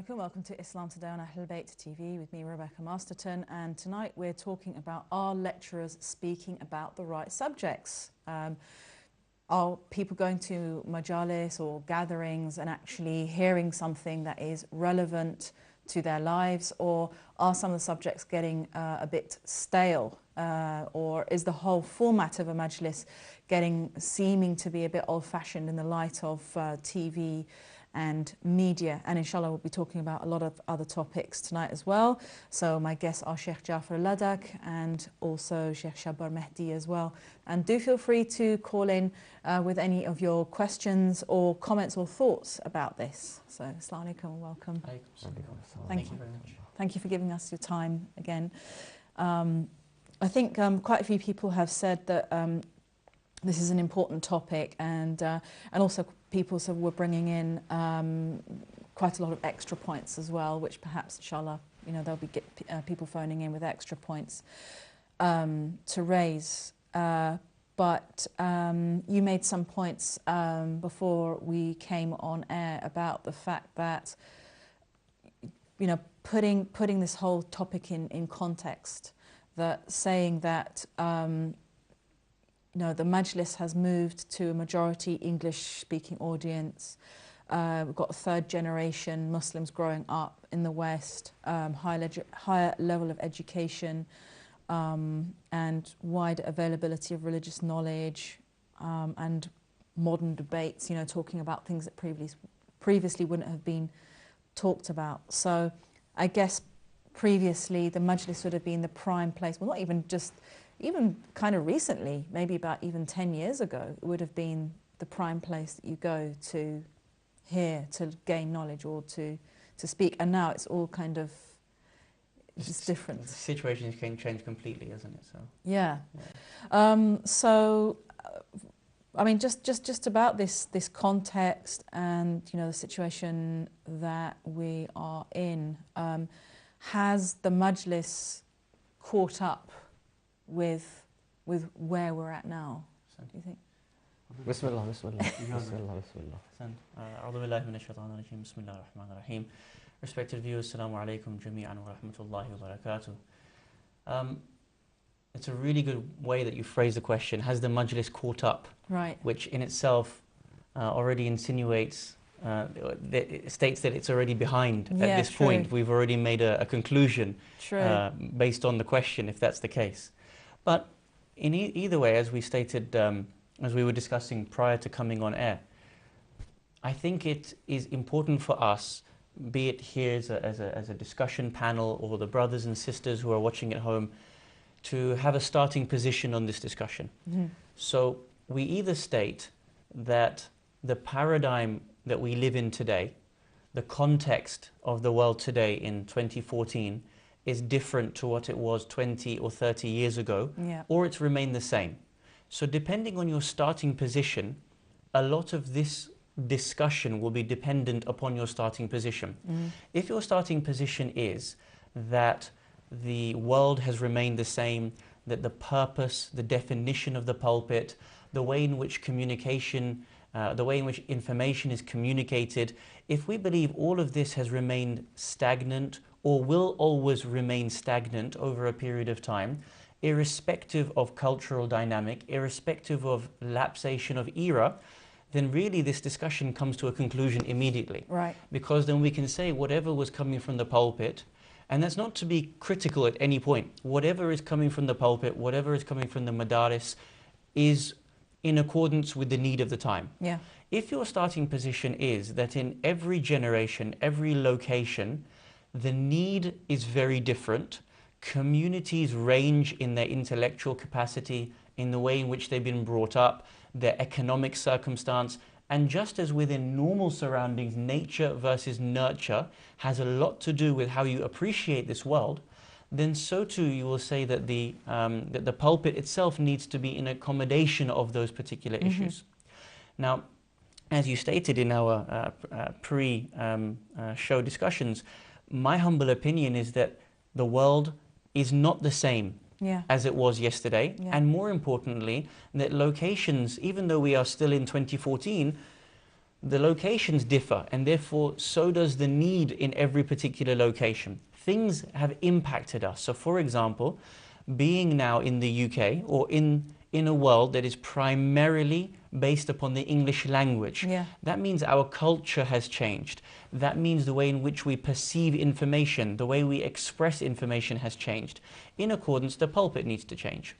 alaikum, welcome to Islam Today on Ahlul Bayt TV with me, Rebecca Masterton, and tonight we're talking about are lecturers speaking about the right subjects? Are people going to majalis or gatherings and actually hearing something that is relevant to their lives, or are some of the subjects getting a bit stale, or is the whole format of a majlis seeming to be a bit old-fashioned in the light of TV and media? And inshallah we'll be talking about a lot of other topics tonight as well. So my guests are Sheikh Jaffer Ladak and also Sheikh Shabbar Mehdi as well. And do feel free to call in with any of your questions or comments or thoughts about this. So Assalamu alaikum and welcome. Thank you very much. Thank you for giving us your time again. I think quite a few people have said that this is an important topic, and also people were bringing in quite a lot of extra points as well, which perhaps inshallah, there'll be people phoning in with extra points to raise. But you made some points before we came on air about the fact that putting this whole topic in context, that saying that the majlis has moved to a majority English-speaking audience. We've got third generation Muslims growing up in the West, higher level of education, and wide availability of religious knowledge, and modern debates, talking about things that previously wouldn't have been talked about. So I guess previously the majlis would have been the prime place, well, not even kind of recently, maybe about even 10 years ago, it would have been the prime place that you go to hear, to gain knowledge or to speak. And now it's all kind of just different. The situation can change completely, isn't it? So yeah. I mean, just about this context and the situation that we are in, has the majlis caught up with where we're at now, do you think? Bismillah, bismillah, bismillah, bismillah. A'udhu billahi minash shaitanir rajeem. Bismillahir rahmanir rahim. Respected viewers, assalamu alaikum jami'an wa rahmatullahi wa barakatuh. It's a really good way that you phrase the question, has the majlis caught up? Right. Which in itself already insinuates, it states that it's already behind at this point. We've already made a conclusion based on the question, if that's the case. But in either way, as we stated, as we were discussing prior to coming on air, I think it is important for us, be it here as a discussion panel or the brothers and sisters who are watching at home, to have a starting position on this discussion. Mm-hmm. So we either state that the paradigm that we live in today, the context of the world today in 2014, is different to what it was 20 or 30 years ago, or it's remained the same. So depending on your starting position, a lot of this discussion will be dependent upon your starting position. Mm. If your starting position is that the world has remained the same, that the purpose, the definition of the pulpit, the way in which communication, the way in which information is communicated, if we believe all of this has remained stagnant or will always remain stagnant over a period of time, irrespective of cultural dynamic, irrespective of lapsation of era, then really this discussion comes to a conclusion immediately. Right. Because then we can say whatever was coming from the pulpit, and that's not to be critical at any point, whatever is coming from the pulpit, whatever is coming from the madaris, is in accordance with the need of the time. Yeah. If your starting position is that in every generation, every location, the need is very different, communities range in their intellectual capacity, in the way in which they've been brought up, their economic circumstance, and just as within normal surroundings, nature versus nurture has a lot to do with how you appreciate this world, then so too you will say that the pulpit itself needs to be in accommodation of those particular issues. Now, as you stated in our pre-show discussions, my humble opinion is that the world is not the same as it was yesterday, and more importantly, that locations, even though we are still in 2014, the locations differ, and therefore so does the need in every particular location. Things have impacted us. So for example, being now in the UK or in a world that is primarily based upon the English language, that means our culture has changed. That means the way in which we perceive information, the way we express information has changed. In accordance, the pulpit needs to change.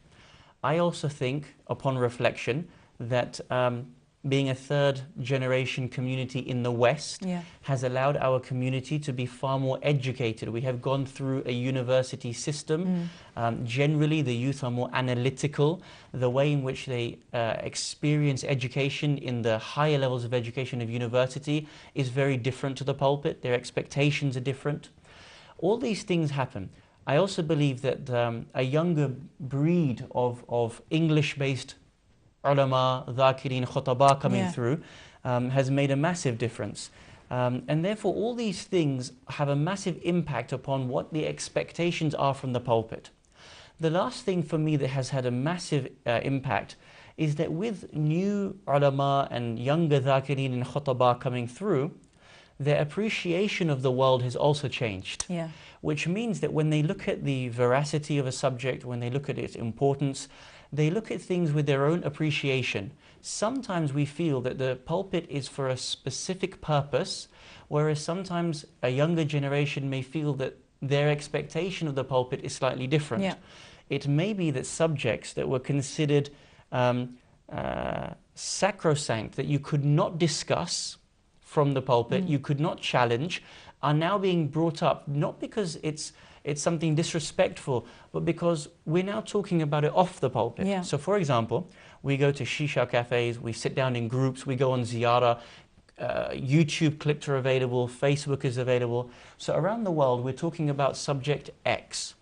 I also think, upon reflection, that being a third generation community in the West has allowed our community to be far more educated. We have gone through a university system. Generally, the youth are more analytical. The way in which they experience education in the higher levels of education of university is very different to the pulpit. Their expectations are different. All these things happen. I also believe that a younger breed of English-based ulama, dhakirin, khutaba coming through has made a massive difference. And therefore all these things have a massive impact upon what the expectations are from the pulpit. The last thing for me that has had a massive impact is that with new ulama and younger dhakirin and khutaba coming through, their appreciation of the world has also changed. Which means that when they look at the veracity of a subject, when they look at its importance, they look at things with their own appreciation. Sometimes we feel that the pulpit is for a specific purpose, whereas sometimes a younger generation may feel that their expectation of the pulpit is slightly different. It may be that subjects that were considered sacrosanct, that you could not discuss from the pulpit, you could not challenge, are now being brought up, not because it's something disrespectful, but because we're now talking about it off the pulpit. So for example, we go to shisha cafes, we sit down in groups, we go on ziyarah, YouTube clips are available, Facebook is available. So around the world, we're talking about subject X.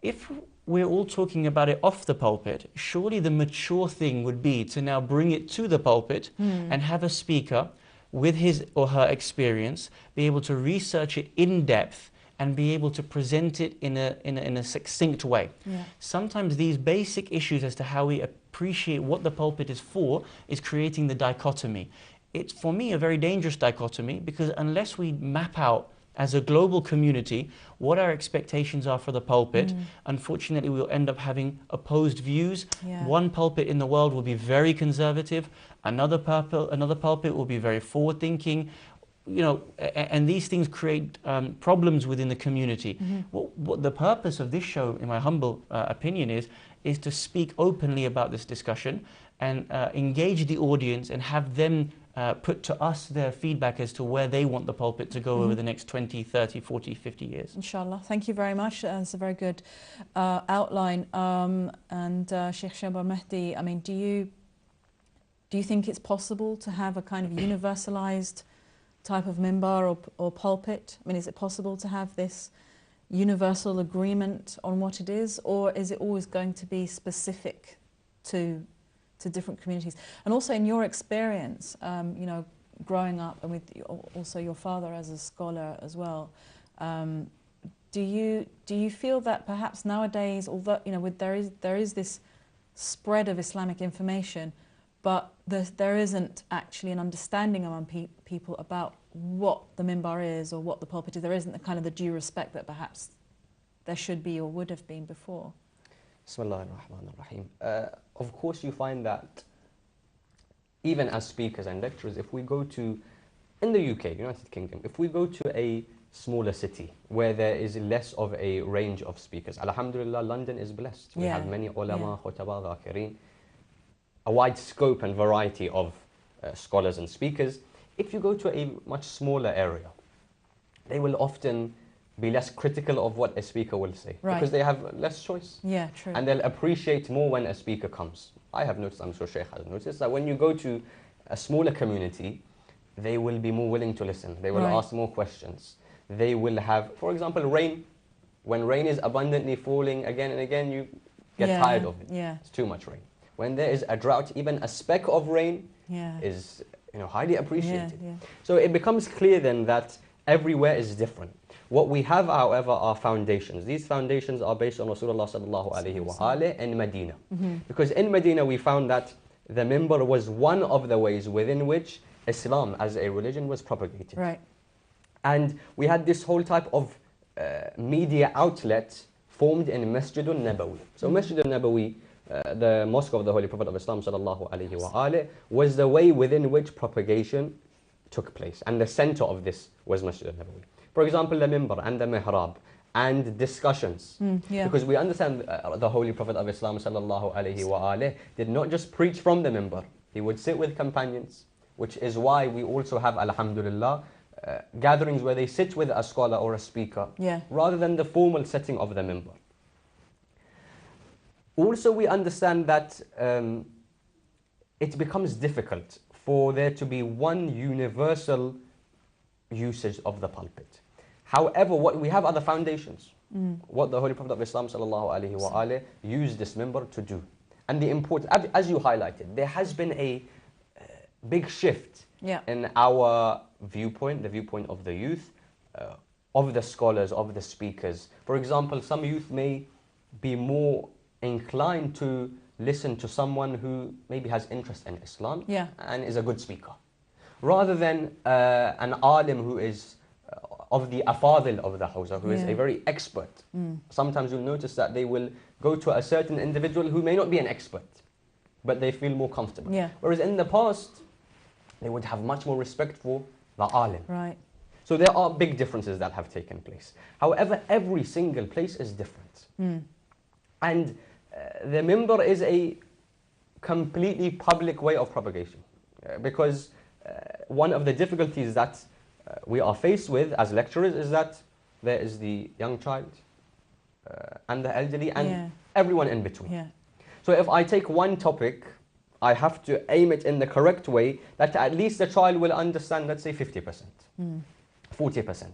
If we're all talking about it off the pulpit, surely the mature thing would be to now bring it to the pulpit and have a speaker with his or her experience, be able to research it in depth and be able to present it in a succinct way. Sometimes these basic issues as to how we appreciate what the pulpit is for is creating the dichotomy. It's, for me, a very dangerous dichotomy, because unless we map out as a global community what our expectations are for the pulpit, unfortunately we'll end up having opposed views. One pulpit in the world will be very conservative, another pulpit will be very forward-thinking, you know, and these things create problems within the community. What the purpose of this show, in my humble opinion, is to speak openly about this discussion and engage the audience and have them put to us their feedback as to where they want the pulpit to go over the next 20, 30, 40, 50 years. Inshallah. Thank you very much. That's a very good outline. And Sheikh Shabbar, Mehdi, I mean, do you think it's possible to have a kind of universalized type of mimbar or pulpit? I mean, is it possible to have this universal agreement on what it is, or is it always going to be specific to different communities? And also in your experience, you know, growing up and with also your father as a scholar as well, do you feel that perhaps nowadays, although, you know, there is this spread of Islamic information, but there isn't actually an understanding among people about what the mimbar is or what the pulpit is. There isn't the kind of the due respect that perhaps there should be or would have been before. Bismillah ar-Rahman ar-Rahim. Of course you find that even as speakers and lecturers, if we go to, in the UK, United Kingdom, if we go to a smaller city where there is less of a range of speakers, alhamdulillah, London is blessed. We have many ulama, khutaba, dhakirin, a wide scope and variety of scholars and speakers. If you go to a much smaller area, they will often be less critical of what a speaker will say, because they have less choice. Yeah, true. And they'll appreciate more when a speaker comes. I have noticed, I'm sure Sheikh has noticed, that when you go to a smaller community, they will be more willing to listen. They will ask more questions. They will have, for example, rain. When rain is abundantly falling again and again, you get tired of it. It's too much rain. When there is a drought, even a speck of rain is, you know, highly appreciated. So it becomes clear then that everywhere is different. What we have, however, are foundations. These foundations are based on Rasulullah sallallahu alaihi wa alihi in Medina. Because in Medina we found that the minbar was one of the ways within which Islam as a religion was propagated. Right. And we had this whole type of media outlet formed in Masjid al-Nabawi. So Masjid al-Nabawi, the mosque of the Holy Prophet of Islam sallallahu alaihi wa was the way within which propagation took place. And the center of this was Masjid al-Nabawi. For example, the minbar and the mihrab and discussions. Because we understand the Holy Prophet of Islam sallallahu alaihi wa did not just preach from the minbar. He would sit with companions, which is why we also have, alhamdulillah, gatherings where they sit with a scholar or a speaker, rather than the formal setting of the minbar. Also, we understand that it becomes difficult for there to be one universal usage of the pulpit. However, what we have are the foundations. What the Holy Prophet of Islam sallallahu alaihi wa used this minbar to do. And the important, as you highlighted, there has been a big shift in our viewpoint, the viewpoint of the youth, of the scholars, of the speakers. For example, some youth may be more inclined to listen to someone who maybe has interest in Islam and is a good speaker, rather than an alim who is of the afadil of the hawza, who is a very expert. Sometimes you'll notice that they will go to a certain individual who may not be an expert, but they feel more comfortable. Whereas in the past, they would have much more respect for the alim. Right. So there are big differences that have taken place. However, every single place is different. And the minbar is a completely public way of propagation. Because one of the difficulties that we are faced with as lecturers is that there is the young child and the elderly and everyone in between. So if I take one topic, I have to aim it in the correct way that at least the child will understand, let's say 50%, 40%.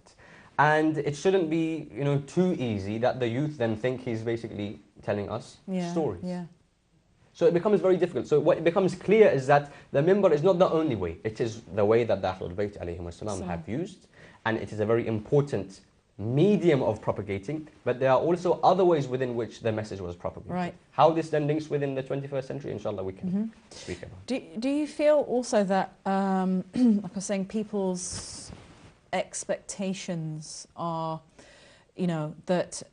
And it shouldn't be, too easy that the youth then think he's basically telling us stories. So it becomes very difficult. So what becomes clear is that the minbar is not the only way. It is the way that the Ahlul Bayt alayhim have used, and it is a very important medium of propagating, but there are also other ways within which the message was propagated. Right. How this then links within the 21st century, inshallah, we can speak about. Do you feel also that, like I was saying, people's expectations are, that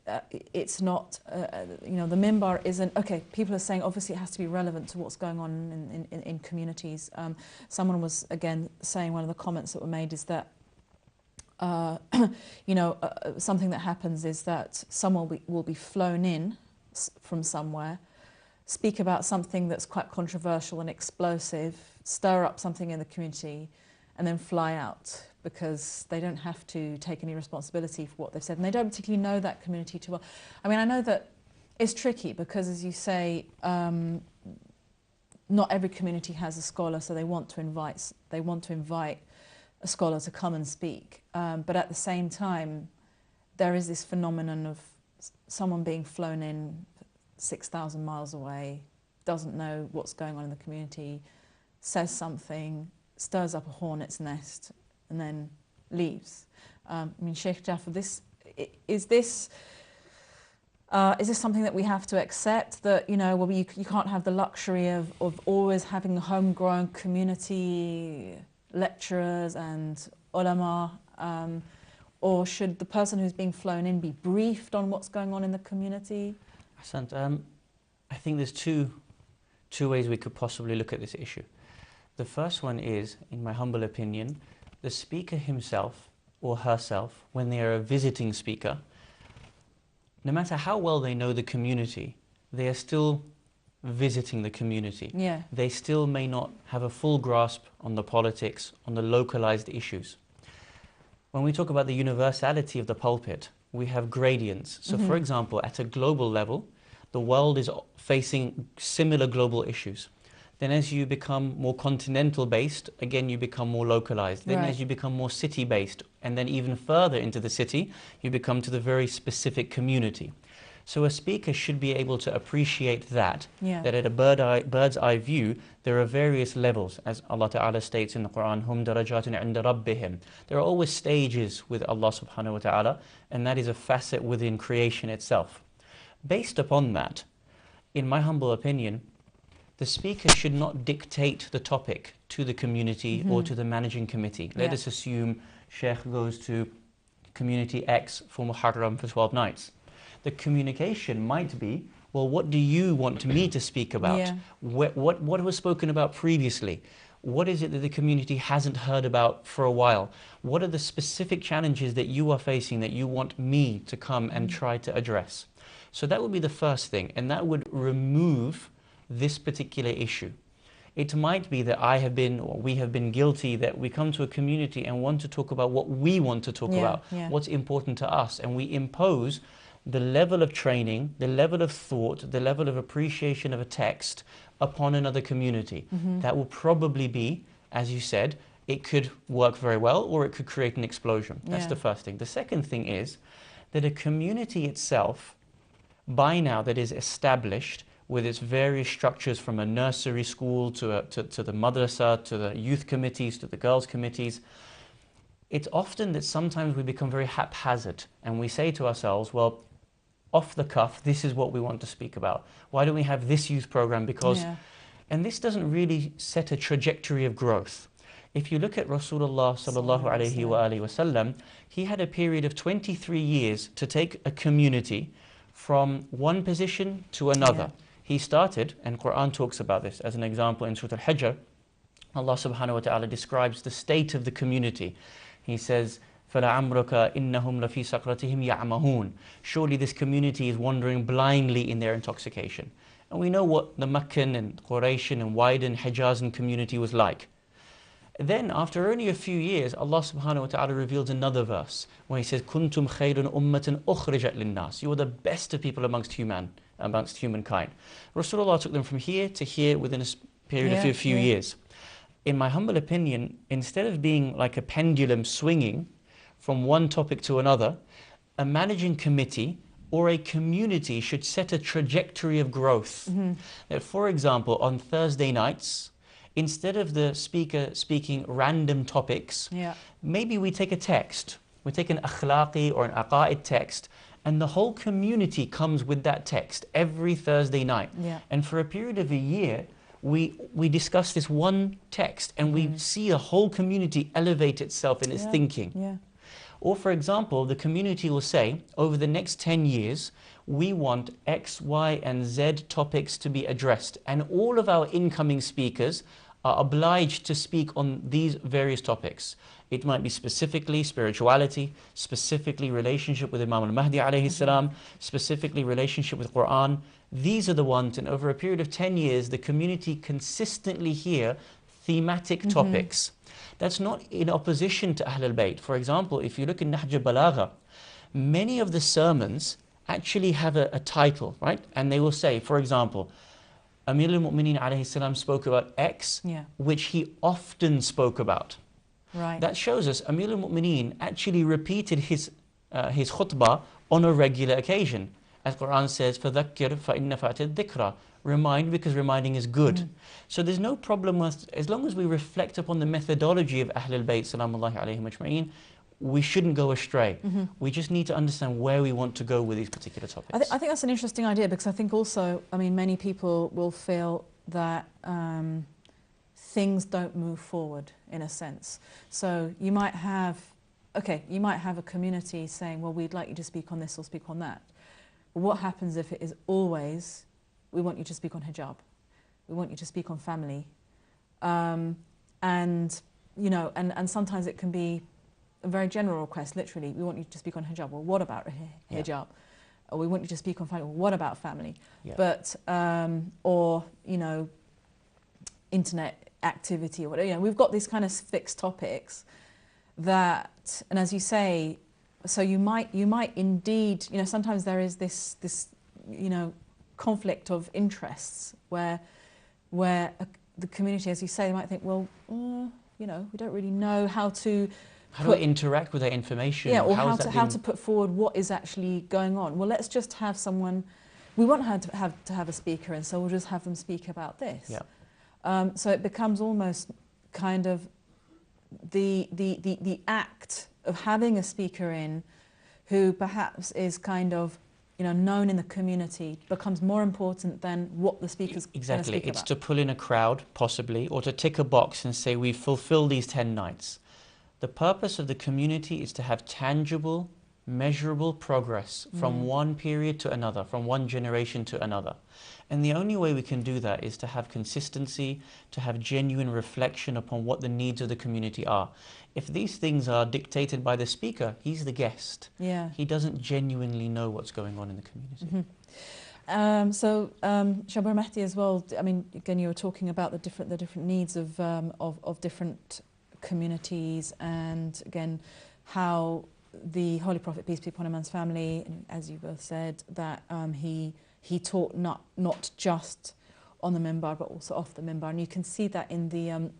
it's not, the minbar isn't, okay, people are saying obviously it has to be relevant to what's going on in communities. Someone was, again, saying one of the comments that were made is that, something that happens is that someone will be flown in from somewhere, speak about something that's quite controversial and explosive, stir up something in the community, and then fly out because they don't have to take any responsibility for what they've said. And they don't particularly know that community too well. I mean, I know that it's tricky because, as you say, not every community has a scholar, so they want to invite a scholar to come and speak. But at the same time, there is this phenomenon of someone being flown in 6,000 miles away, doesn't know what's going on in the community, says something, stirs up a hornet's nest, and then leaves. I mean, Sheikh Jaffer, is this something that we have to accept, that, you can't have the luxury of always having homegrown community lecturers and ulama, or should the person who's being flown in be briefed on what's going on in the community? Ahsant. I think there's two ways we could possibly look at this issue. The first one is, in my humble opinion, the speaker himself or herself, when they are a visiting speaker, no matter how well they know the community, they are still visiting the community. They still may not have a full grasp on the politics, on the localized issues. When we talk about the universality of the pulpit, we have gradients. So for example, at a global level, the world is facing similar global issues. Then as you become more continental based, again you become more localized. Then as you become more city based, and then even further into the city, you become to the very specific community. So a speaker should be able to appreciate that at a bird's eye view, there are various levels, as Allah Ta'ala states in the Quran, hum darajatun 'inda rabbihim. There are always stages with Allah Subhanahu wa Ta'ala, and that is a facet within creation itself. Based upon that, in my humble opinion, the speaker should not dictate the topic to the community or to the managing committee. Let us assume Sheikh goes to community X for Muharram for 12 nights. The communication might be, well, what do you want me to speak about? Yeah. What was spoken about previously? What is it that the community hasn't heard about for a while? What are the specific challenges that you are facing that you want me to come and try to address? So that would be the first thing, and that would remove this particular issue. It might be that I have been, or we have been guilty, that we come to a community and want to talk about what we want to talk about, what's important to us, and we impose the level of training, the level of thought, the level of appreciation of a text upon another community. That will probably be, as you said, it could work very well or it could create an explosion. That's the first thing. The second thing is that a community itself, by now that is established with its various structures from a nursery school to the madrasa, to the youth committees, to the girls committees, it's often that sometimes we become very haphazard and we say to ourselves, well, off the cuff, this is what we want to speak about. Why don't we have this youth program? Because, and this doesn't really set a trajectory of growth. If you look at Rasulullah sallallahu alaihi wasallam, he had a period of 23 years to take a community from one position to another. He started, and Quran talks about this as an example in Surah Al-Hijr. Allah subhanahu wa ta'ala describes the state of the community. He says, فَلَعَمْرُكَ إِنَّهُمْ لَفِي سَقْرَتِهِمْ يَعْمَهُونَ. Surely this community is wandering blindly in their intoxication. And we know what the Meccan and Quraysh and Widen, Hijaz community was like. Then after only a few years, Allah subhanahu wa ta'ala reveals another verse where He says, كُنْتُمْ خَيْرٌ أُمَّةٍ أُخْرِجَتْ لِلنَّاسِ. You are the best of people amongst humankind. Rasulullah took them from here to here within a period of a few years. In my humble opinion, instead of being like a pendulum swinging from one topic to another, a managing committee or a community should set a trajectory of growth. That, for example, on Thursday nights, instead of the speaker speaking random topics, maybe we take a text. We take an akhlaqi or an aqa'id text, and the whole community comes with that text every Thursday night. And for a period of a year, we discuss this one text and we see a whole community elevate itself in its thinking. Or for example, the community will say, over the next 10 years, we want X, Y, and Z topics to be addressed. And all of our incoming speakers are obliged to speak on these various topics. It might be specifically spirituality, specifically relationship with Imam al-Mehdi alayhi salam, specifically relationship with Quran. These are the ones, and over a period of 10 years, the community consistently hear thematic topics. That's not in opposition to Ahl al-Bayt. For example, if you look in Nahj al-Balagha, many of the sermons actually have a title, right? And they will say, for example, Amir al-Mu'mineen alayhi salam spoke about X, which he often spoke about. That shows us Amir al-Mu'mineen actually repeated his khutbah on a regular occasion. As Quran says, فَذَكِّرْ فَإِنَّ فَأْتِ الذِّكْرَى. Remind, because reminding is good. So there's no problem with, as long as we reflect upon the methodology of Ahl al-Bayt salamullahi alayhim ajma'een, we shouldn't go astray. We just need to understand where we want to go with these particular topics. I think that's an interesting idea, because I think also, I mean, many people will feel that things don't move forward in a sense. So you might have, you might have a community saying, well, we'd like you to speak on this or speak on that. But what happens if it is always, we want you to speak on hijab, we want you to speak on family, and you know, and sometimes it can be a very general request. Literally, we want you to speak on hijab. Well, what about hijab? Or we want you to speak on family. Well, what about family? But or you know, internet activity or whatever. You know, we've got these kind of fixed topics that, and as you say, so you might indeed, you know, sometimes there is this you know, conflict of interests where the community, as you say, might think, well, you know, we don't really know how to interact with that information. Or how to put forward what is actually going on. Well, let's just have someone. We want to have a speaker, and so we'll just have them speak about this. So it becomes almost kind of the act of having a speaker in who perhaps is kind of known in the community becomes more important than what the speaker's going to Exactly. speak It's about. to pull in a crowd, possibly, or to tick a box and say we've fulfilled these 10 nights. The purpose of the community is to have tangible, measurable progress from one period to another, from one generation to another. And the only way we can do that is to have consistency, to have genuine reflection upon what the needs of the community are. If these things are dictated by the speaker, he's the guest. Yeah. He doesn't genuinely know what's going on in the community. Shabbar, Mehdi as well. I mean, again, you were talking about the different needs of different communities, and again, how the Holy Prophet, peace be upon him, and his family, and as you both said, that he taught not just on the minbar but also off the minbar, and you can see that in the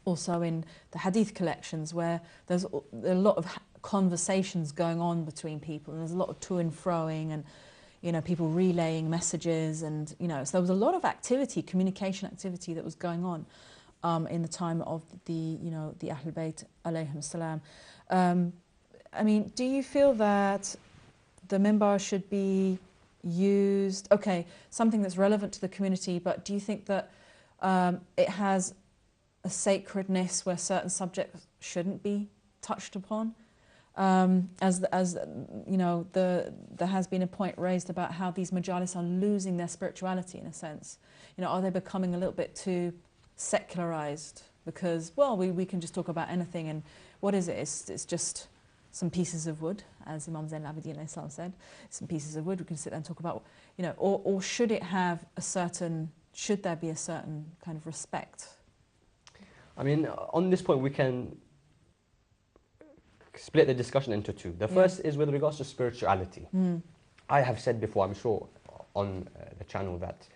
also in the hadith collections, where there's a lot of conversations going on between people, and there's a lot of to and froing, and people relaying messages, and so there was a lot of activity, communication activity that was going on in the time of the Ahlul Bayt alayhim salam. I mean, do you feel that the minbar should be used, something that's relevant to the community, but do you think that it has a sacredness where certain subjects shouldn't be touched upon? As there has been a point raised about how these majalis are losing their spirituality in a sense. Are they becoming a little bit too secularized? Because, well, we can just talk about anything, and what is it? It's just some pieces of wood, as Imam Zain al-Abidin alayhi salam said. Some pieces of wood we can sit there and talk about, or should it have should there be a certain kind of respect? I mean, on this point, we can split the discussion into two. The first is with regards to spirituality. I have said before, I'm sure, on the channel, that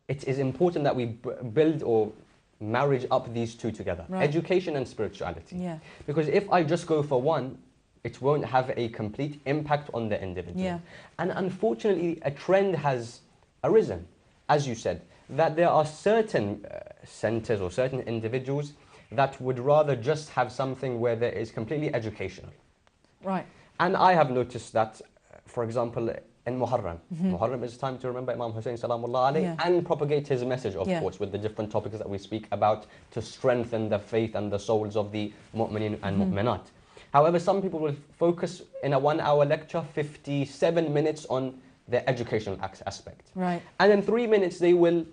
it is important that we build or marriage up these two together, education and spirituality. Yeah. Because if I just go for one, it won't have a complete impact on the individual. Yeah. And unfortunately, a trend has arisen, as you said, that there are certain centers or certain individuals that would rather just have something where there is completely educational. Right. And I have noticed that, for example, in Muharram. Muharram is time to remember Imam Hussein salamullah alayhi and propagate his message, of course, with the different topics that we speak about to strengthen the faith and the souls of the mu'mineen and mu'minat. However, some people will focus in a 1 hour lecture 57 minutes on the educational aspect. Right. And in 3 minutes they will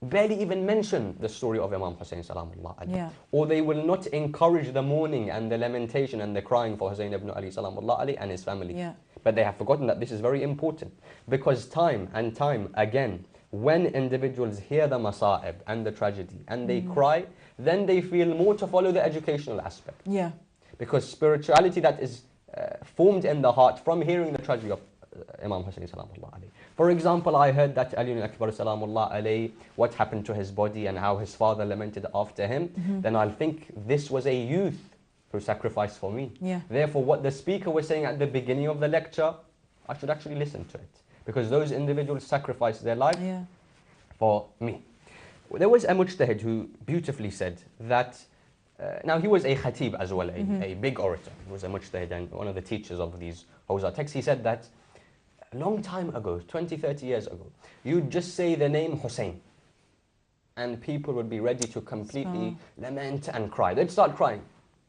barely even mention the story of Imam Hussein salamullah alayhi. Yeah. Or they will not encourage the mourning and the lamentation and the crying for Hussein ibn Ali salamullah alayhi and his family. Yeah. But they have forgotten that this is very important, because time and time again, when individuals hear the masa'ib and the tragedy and they cry, then they feel more to follow the educational aspect. Yeah. Because spirituality that is formed in the heart from hearing the tragedy of Imam Hussein salamullah alayhi. For example, I heard that Ali Akbar salamullah alayhi, what happened to his body and how his father lamented after him, then I'll think this was a youth who sacrificed for me. Yeah. Therefore, what the speaker was saying at the beginning of the lecture, I should actually listen to it, because those individuals sacrificed their life for me. There was a mujtahid who beautifully said that, now he was a khatib as well, a big orator. He was a mujtahid and one of the teachers of these Hawza texts. He said that a long time ago, 20, 30 years ago, you'd just say the name Hussein and people would be ready to completely lament and cry. They'd start crying.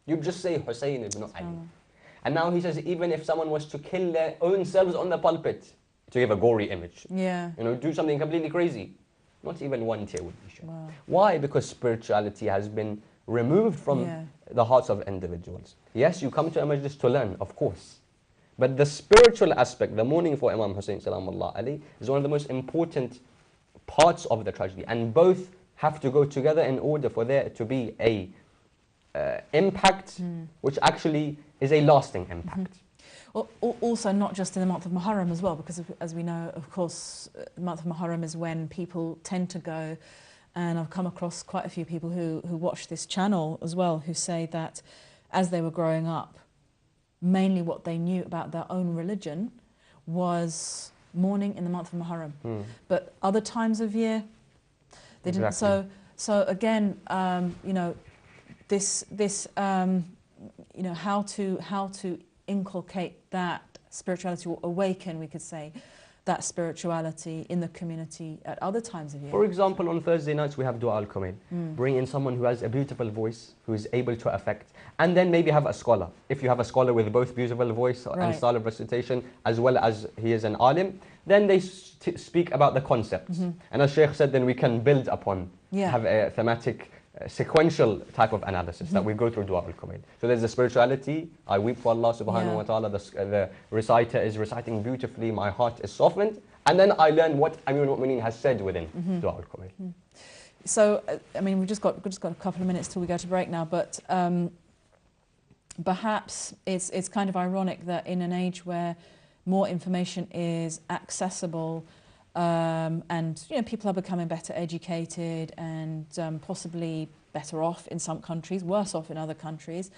You'd just say Hussein ibn Ali. And now he says, even if someone was to kill their own selves on the pulpit to give a gory image, do something completely crazy, not even one tear would be shed. Wow. Why? Because spirituality has been removed from the hearts of individuals. Yes, you come to a majlis to learn, of course. But the spiritual aspect, the mourning for Imam Hussein salamullah alayhi, is one of the most important parts of the tragedy. And both have to go together in order for there to be a impact, which actually is a lasting impact. Well, also not just in the month of Muharram as well, because as we know, of course, the month of Muharram is when people tend to go, and I've come across quite a few people who watch this channel as well, who say that as they were growing up, mainly what they knew about their own religion was mourning in the month of Muharram. But other times of year, they didn't. So again, how to inculcate that spirituality, or awaken, we could say, that spirituality in the community at other times of year? For example, on Thursday nights we have Dua al-Kumail. Bring in someone who has a beautiful voice, who is able to affect, and then maybe have a scholar. If you have a scholar with both beautiful voice and style of recitation, as well as he is an alim, then they speak about the concepts. And as Sheikh said, then we can build upon, have a thematic, sequential type of analysis that we go through Dua al-Kumail. So there's the spirituality, I weep for Allah subhanahu wa ta'ala, the reciter is reciting beautifully, my heart is softened, and then I learn what Amir al-Mu'mineen has said within Dua al-Kumail. So, I mean, we've just got a couple of minutes till we go to break now, but perhaps it's kind of ironic that in an age where more information is accessible, and people are becoming better educated and possibly better off in some countries, worse off in other countries.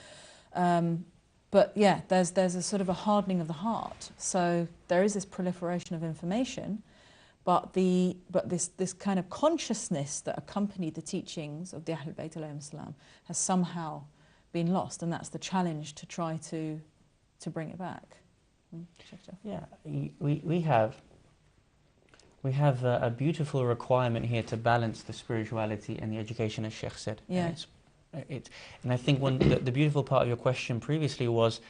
But yeah, there's a sort of a hardening of the heart. So there is this proliferation of information, but this kind of consciousness that accompanied the teachings of the Ahlul Bayt alayhim salam has somehow been lost, and that's the challenge to try to bring it back. Yeah, we have a beautiful requirement here to balance the spirituality and the education, as Sheikh said. Yeah. And I think the beautiful part of your question previously was,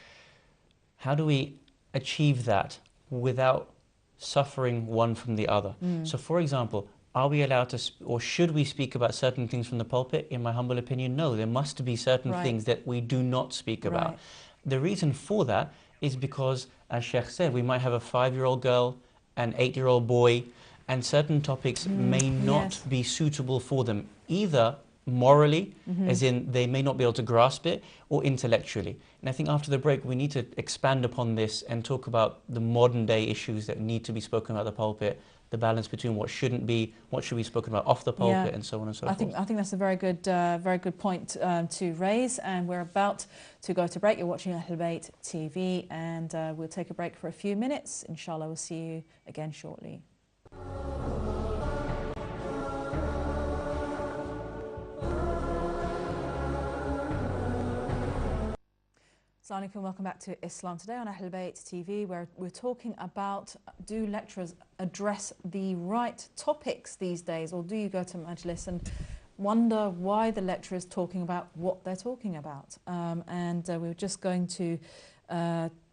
how do we achieve that without suffering one from the other? So for example, are we allowed to, or should we speak about certain things from the pulpit? In my humble opinion, no. There must be certain things that we do not speak about. The reason for that is because, as Sheikh said, we might have a 5-year-old girl, an 8-year-old boy, and certain topics may not be suitable for them, either morally, as in they may not be able to grasp it, or intellectually. And I think after the break we need to expand upon this and talk about the modern day issues that need to be spoken about the pulpit, the balance between what shouldn't be, what should be spoken about off the pulpit, and so on and so forth. I think that's a very good point to raise, and we're about to go to break. You're watching Ahlul Bayt TV, and we'll take a break for a few minutes. Inshallah, we'll see you again shortly. Assalamu alaikum, welcome back to Islam Today on Ahlul Bayt TV, where we're talking about, do lecturers address the right topics these days, or do you go to Majlis and wonder why the lecturer is talking about what they're talking about? We're just going to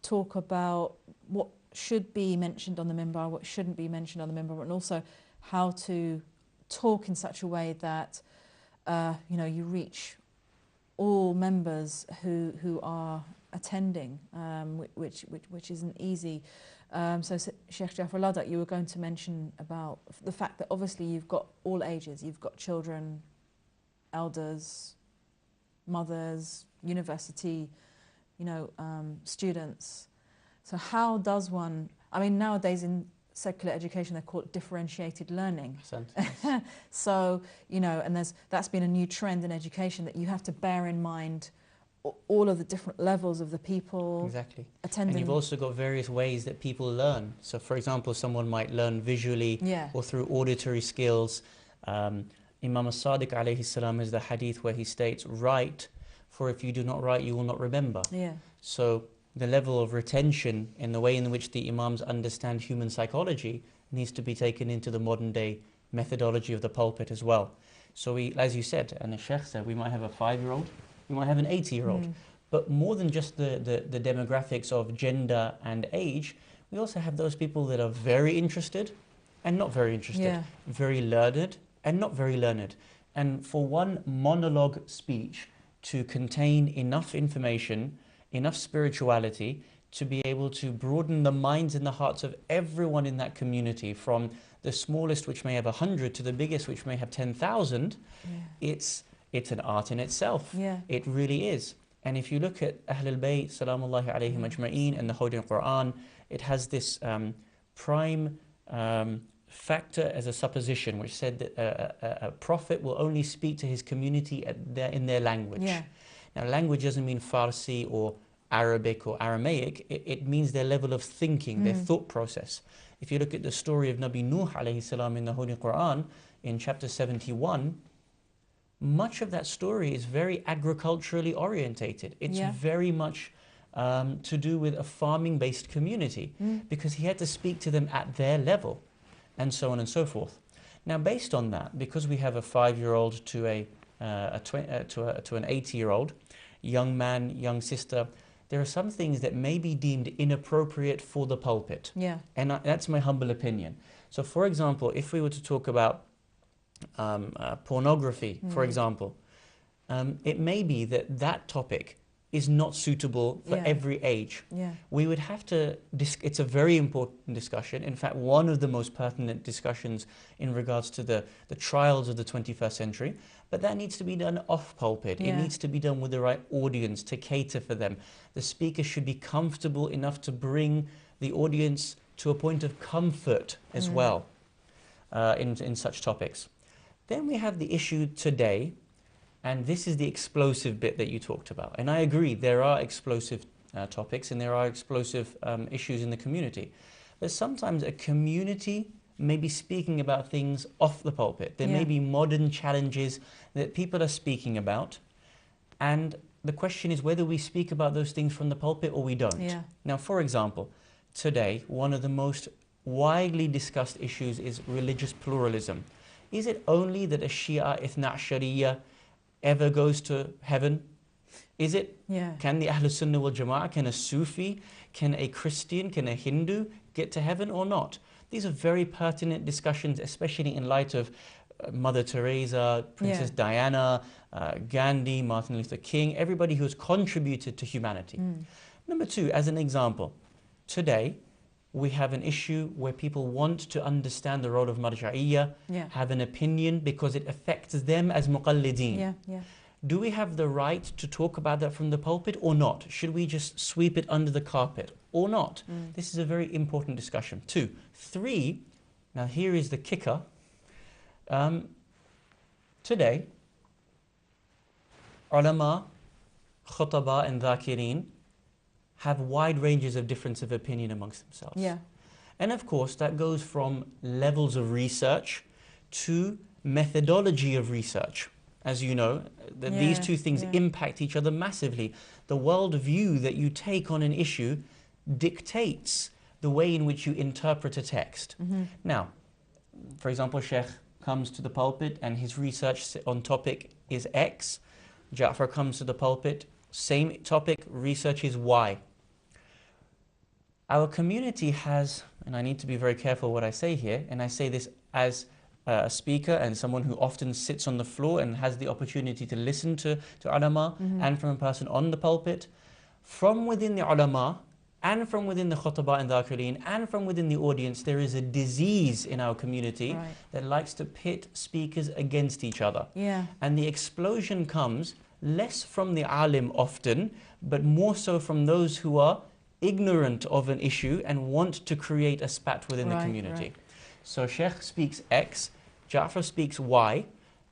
talk about what should be mentioned on the minbar, what shouldn't be mentioned on the minbar, and also how to talk in such a way that you reach all members who are attending, which isn't easy. So Sheikh Jaffer Ladak, you were going to mention about the fact that obviously you've got all ages, you've got children, elders, mothers, university, students. So how does one, I mean, nowadays in secular education they call it differentiated learning. So, and that's been a new trend in education, that you have to bear in mind all of the different levels of the people attending. And you've also got various ways that people learn. So for example, someone might learn visually or through auditory skills. Imam as-Sadiq alayhi salam is the hadith where he states, write, for if you do not write, you will not remember. So the level of retention and the way in which the Imams understand human psychology needs to be taken into the modern day methodology of the pulpit as well. So we, as you said, and the Sheikh said, we might have a 5-year-old, we might have an 80-year-old. But more than just the demographics of gender and age, we also have those people that are very interested and not very interested, very learned and not very learned. And for one monologue speech to contain enough information, enough spirituality, to be able to broaden the minds and the hearts of everyone in that community, from the smallest, which may have 100, to the biggest, which may have 10,000, it's an art in itself. It really is. And if you look at Ahlul Bayt, salamullahi alayhim ajma'een, and the Holy Quran, it has this prime factor as a supposition, which said that a prophet will only speak to his community in their language. Now, language doesn't mean Farsi or Arabic or Aramaic. It means their level of thinking, their thought process. If you look at the story of Nabi Nuh alayhi salam in the Holy Quran, in chapter 71, much of that story is very agriculturally orientated. It's very much to do with a farming-based community, because he had to speak to them at their level, and so on and so forth. Now, based on that, because we have a 5-year-old to an 80-year-old, young man, young sister, there are some things that may be deemed inappropriate for the pulpit. Yeah. And that's my humble opinion. So, for example, if we were to talk about pornography, for example, it may be that that topic is not suitable for every age. Yeah. We would have to, it's a very important discussion. In fact, one of the most pertinent discussions in regards to the trials of the 21st century, but that needs to be done off pulpit. It needs to be done with the right audience to cater for them. The speaker should be comfortable enough to bring the audience to a point of comfort as well in such topics. Then we have the issue today, and this is the explosive bit that you talked about. And I agree, there are explosive topics and there are explosive issues in the community. But sometimes a community may be speaking about things off the pulpit. There may be modern challenges that people are speaking about. And the question is whether we speak about those things from the pulpit or we don't. Yeah. Now, for example, today, one of the most widely discussed issues is religious pluralism. Is it only that a Shia Ithna Ashariya ever goes to heaven? Is it? Yeah. Can the Ahlul Sunnah wal Jama'ah, can a Sufi, can a Christian, can a Hindu get to heaven or not? These are very pertinent discussions, especially in light of Mother Teresa, Princess Diana, Gandhi, Martin Luther King, everybody who's contributed to humanity. Number two, as an example, today we have an issue where people want to understand the role of marja'iyya, have an opinion because it affects them as muqallideen. Do we have the right to talk about that from the pulpit or not? Should we just sweep it under the carpet or not? This is a very important discussion. 2. 3, now here is the kicker. Today, ulama, khutaba and dhakireen have wide ranges of difference of opinion amongst themselves. And of course, that goes from levels of research to methodology of research. As you know, these two things impact each other massively. The worldview that you take on an issue dictates the way in which you interpret a text. Now, for example, Sheikh comes to the pulpit and his research on topic is X. Jaffer comes to the pulpit, same topic, research is Y. Our community has, and I need to be very careful what I say here, and I say this as a speaker and someone who often sits on the floor and has the opportunity to listen to ulama and from a person on the pulpit. From within the ulama and from within the khutaba and dhakireen and from within the audience, there is a disease in our community that likes to pit speakers against each other. And the explosion comes less from the alim often, but more so from those who are ignorant of an issue and want to create a spat within the community. So Sheikh speaks X, Jaffer speaks Y.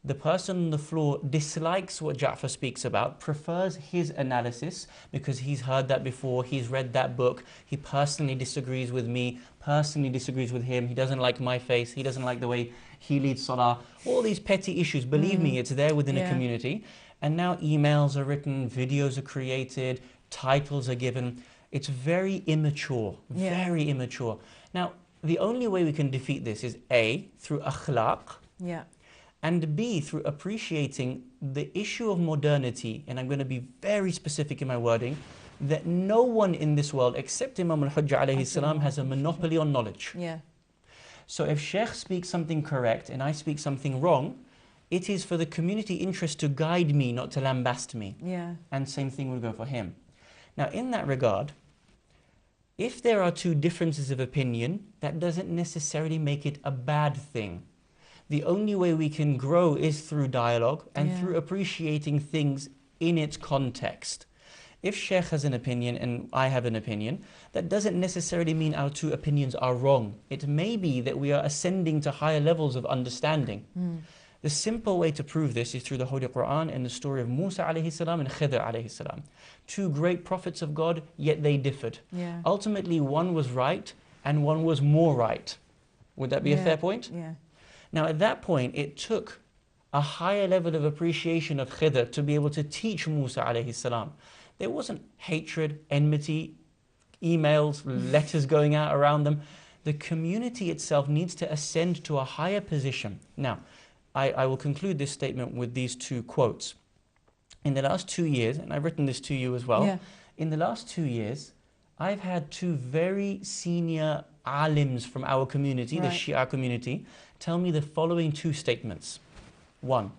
The person on the floor dislikes what Jaffer speaks about, prefers his analysis because he's heard that before, he's read that book, he personally disagrees with me, personally disagrees with him, he doesn't like my face, he doesn't like the way he leads salah. All these petty issues, believe me, it's there within a community. And now emails are written, videos are created, titles are given. It's very immature, very immature. Now, the only way we can defeat this is A, through akhlaq, and B, through appreciating the issue of modernity, and I'm going to be very specific in my wording, that no one in this world except Imam al-Hujjah alayhi salam has a monopoly on knowledge. So if Sheikh speaks something correct and I speak something wrong, it is for the community interest to guide me, not to lambast me. And same thing will go for him. Now, in that regard, if there are two differences of opinion, that doesn't necessarily make it a bad thing. The only way we can grow is through dialogue and through appreciating things in its context. If Sheikh has an opinion and I have an opinion, that doesn't necessarily mean our two opinions are wrong. It may be that we are ascending to higher levels of understanding. The simple way to prove this is through the Holy Quran and the story of Musa alayhi salam and Khidr alayhi salam. Two great prophets of God, yet they differed. Ultimately, one was right and one was more right. Would that be a fair point? Now, at that point, it took a higher level of appreciation of Khidr to be able to teach Musa alayhi salam. There wasn't hatred, enmity, emails, letters going out around them. The community itself needs to ascend to a higher position. Now, I will conclude this statement with these two quotes. In the last 2 years, and I've written this to you as well, in the last 2 years, I've had two very senior alims from our community, the Shia community, tell me the following two statements. One,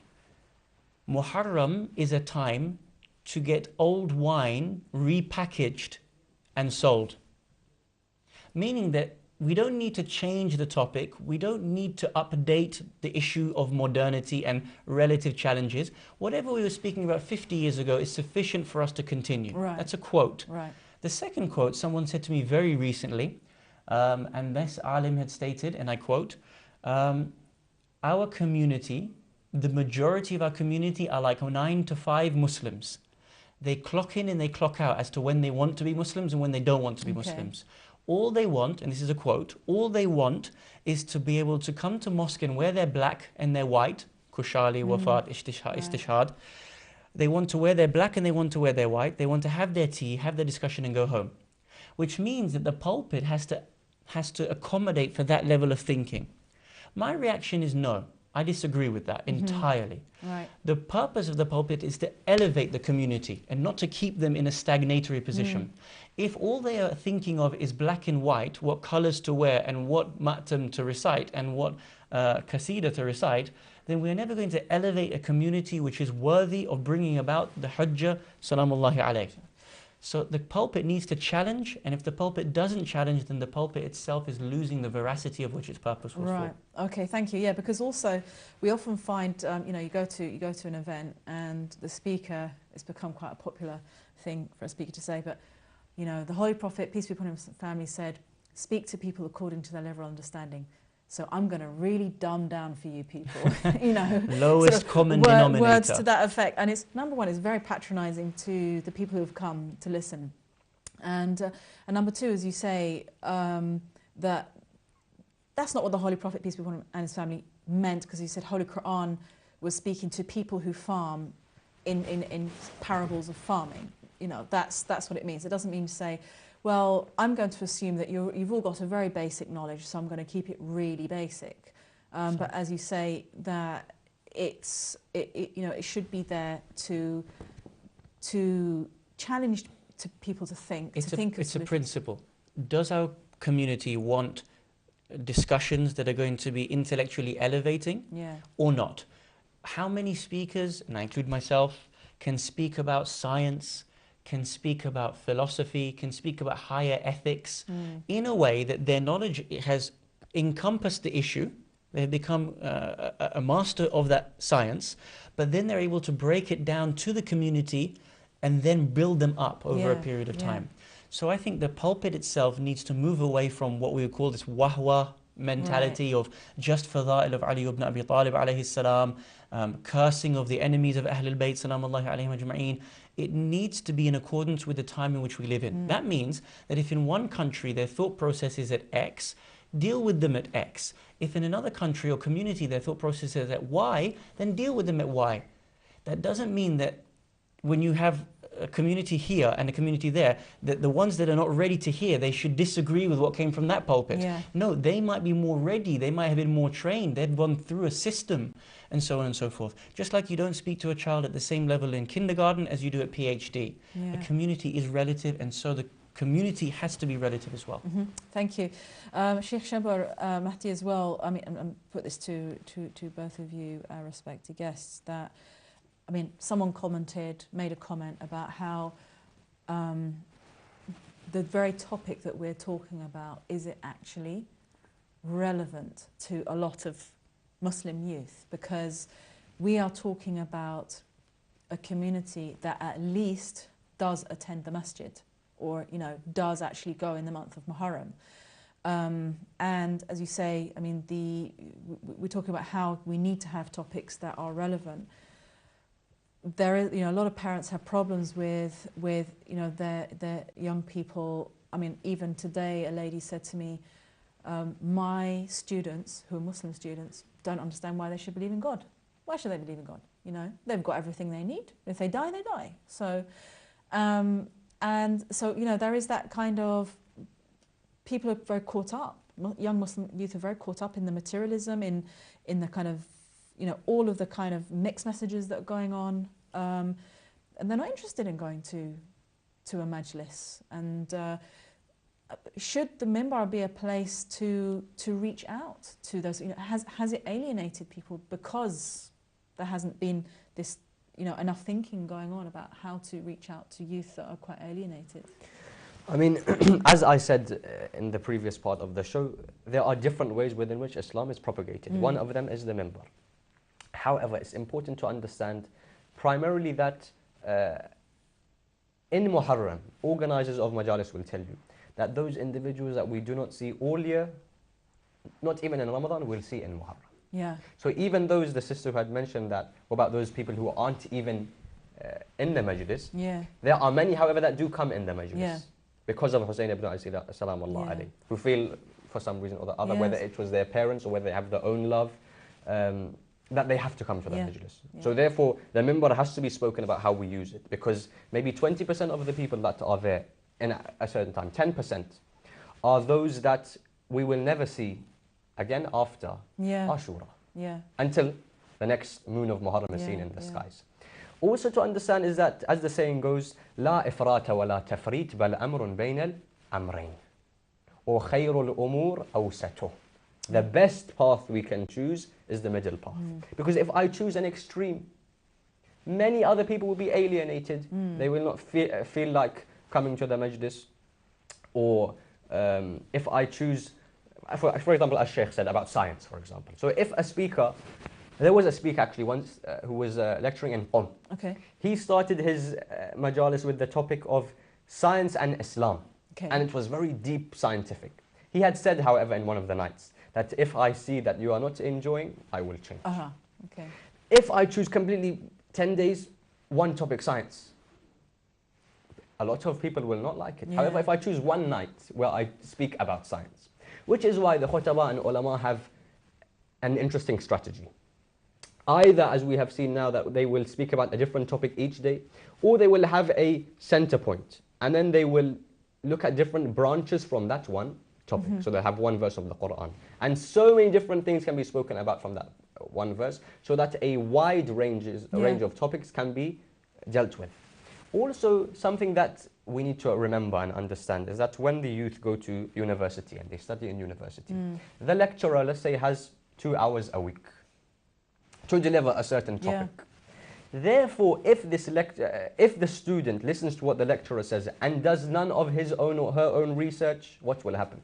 Muharram is a time to get old wine repackaged and sold. Meaning that we don't need to change the topic, we don't need to update the issue of modernity and relative challenges. Whatever we were speaking about 50 years ago is sufficient for us to continue. That's a quote. The second quote, someone said to me very recently, and this alim had stated, and I quote, our community, the majority of our community are like 9 to 5 Muslims. They clock in and they clock out as to when they want to be Muslims and when they don't want to be Muslims. All they want, and this is a quote, all they want is to be able to come to mosque and wear their black and their white, kushali, wafat, istishhad. They want to wear their black and they want to wear their white. They want to have their tea, have their discussion and go home. Which means that the pulpit has to accommodate for that level of thinking. My reaction is no. I disagree with that entirely. The purpose of the pulpit is to elevate the community and not to keep them in a stagnatory position. If all they are thinking of is black and white, what colors to wear and what matam to recite and what qasida to recite, then we're never going to elevate a community which is worthy of bringing about the hujjah, salamullahi alayhi. So the pulpit needs to challenge, and if the pulpit doesn't challenge, then the pulpit itself is losing the veracity of which its purpose was for. Okay, thank you. Yeah, because also we often find, you know, you go to an event and the speaker, it's become quite a popular thing for a speaker to say, but you know, the Holy Prophet, peace be upon him, family said, speak to people according to their level of understanding. So I'm going to really dumb down for you people, you know. Lowest sort of common denominator. Words to that effect. And it's, number one, it's very patronizing to the people who have come to listen. And number two, as you say, that that's not what the Holy Prophet, peace be upon him, and his family meant, because he said Holy Quran was speaking to people who farm in parables of farming. You know, that's what it means. It doesn't mean to say, well, I'm going to assume that you've all got a very basic knowledge, so I'm going to keep it really basic. But as you say, that you know, it should be there to challenge to people to think. It's a principle. Does our community want discussions that are going to be intellectually elevating, or not? How many speakers, and I include myself, can speak about science, can speak about philosophy, can speak about higher ethics in a way that their knowledge has encompassed the issue. They've become a master of that science, but then they're able to break it down to the community and then build them up over a period of time. So I think the pulpit itself needs to move away from what we would call this wahwa mentality of just fada'il of Ali ibn Abi Talib alayhi salam, cursing of the enemies of Ahlul Bayt salamullahi alayhim ajma'een. It needs to be in accordance with the time in which we live in. That means that if in one country their thought process is at X, deal with them at X. If in another country or community their thought process is at Y, then deal with them at Y. That doesn't mean that when you have a community here and a community there, that the ones that are not ready to hear, they should disagree with what came from that pulpit. No, they might be more ready, they might have been more trained, they've gone through a system, and so on and so forth. Just like you don't speak to a child at the same level in kindergarten as you do at PhD. A community is relative, and so the community has to be relative as well. Thank you. Sheikh Shabbar, Mehdi as well, I mean, and put this to both of you, respected guests, that I mean, someone made a comment about how the very topic that we're talking about, is it actually relevant to a lot of Muslim youth? Because we are talking about a community that at least does attend the masjid, or, you know, does actually go in the month of Muharram. And as you say, I mean, we're talking about how we need to have topics that are relevant. There is, you know, a lot of parents have problems with you know, their young people. I mean, even today, a lady said to me, my students, who are Muslim students, don't understand why they should believe in God. Why should they believe in God? You know, they've got everything they need. If they die, they die. So, And so, you know, there is that kind of, people are very caught up, young Muslim youth are very caught up in the materialism, in the kind of, you know, all of the kind of mixed messages that are going on. And they're not interested in going to a majlis. And should the minbar be a place to reach out to those, you know, has it alienated people because there hasn't been this, you know, enough thinking going on about how to reach out to youth that are quite alienated? I mean, as I said in the previous part of the show, there are different ways within which Islam is propagated. One of them is the minbar. However, it's important to understand primarily that in Muharram, organizers of majalis will tell you that those individuals that we do not see all year, not even in Ramadan, we'll see in Muharram. Yeah. So even those, the sister who had mentioned that, about those people who aren't even in the majlis, there are many, however, that do come in the majlis because of Hussein ibn Ali, salam Allah alayhi, who feel for some reason or the other, whether it was their parents or whether they have their own love, that they have to come to the majlis. So therefore, the minbar has to be spoken about how we use it, because maybe 20% of the people that are there in a certain time, 10% are those that we will never see again after Ashura, until the next moon of Muharram is seen in the skies. Also to understand is that, as the saying goes, لا إفراط ولا تفريط بل أمر بين الأمرين or خير الأمور أوسطه. The best path we can choose is the middle path. Because if I choose an extreme, many other people will be alienated. They will not feel like coming to the majlis. Or if I choose, for example, as Sheikh said about science, for example. So if a speaker, there was a speaker actually once who was lecturing in Qom. He started his majalis with the topic of science and Islam. And it was very deep scientific. He had said, however, in one of the nights, that if I see that you are not enjoying, I will change. If I choose completely 10 days, one topic, science, a lot of people will not like it. However, if I choose one night where I speak about science, which is why the khutaba and ulama have an interesting strategy. Either, as we have seen now, that they will speak about a different topic each day, or they will have a center point, and then they will look at different branches from that one topic. So they have one verse of the Quran. And so many different things can be spoken about from that one verse, so that a wide range of topics can be dealt with. Also, something that we need to remember and understand is that when the youth go to university and they study in university, the lecturer, let's say, has 2 hours a week to deliver a certain topic. Therefore, if the student listens to what the lecturer says and does none of his own or her own research, what will happen?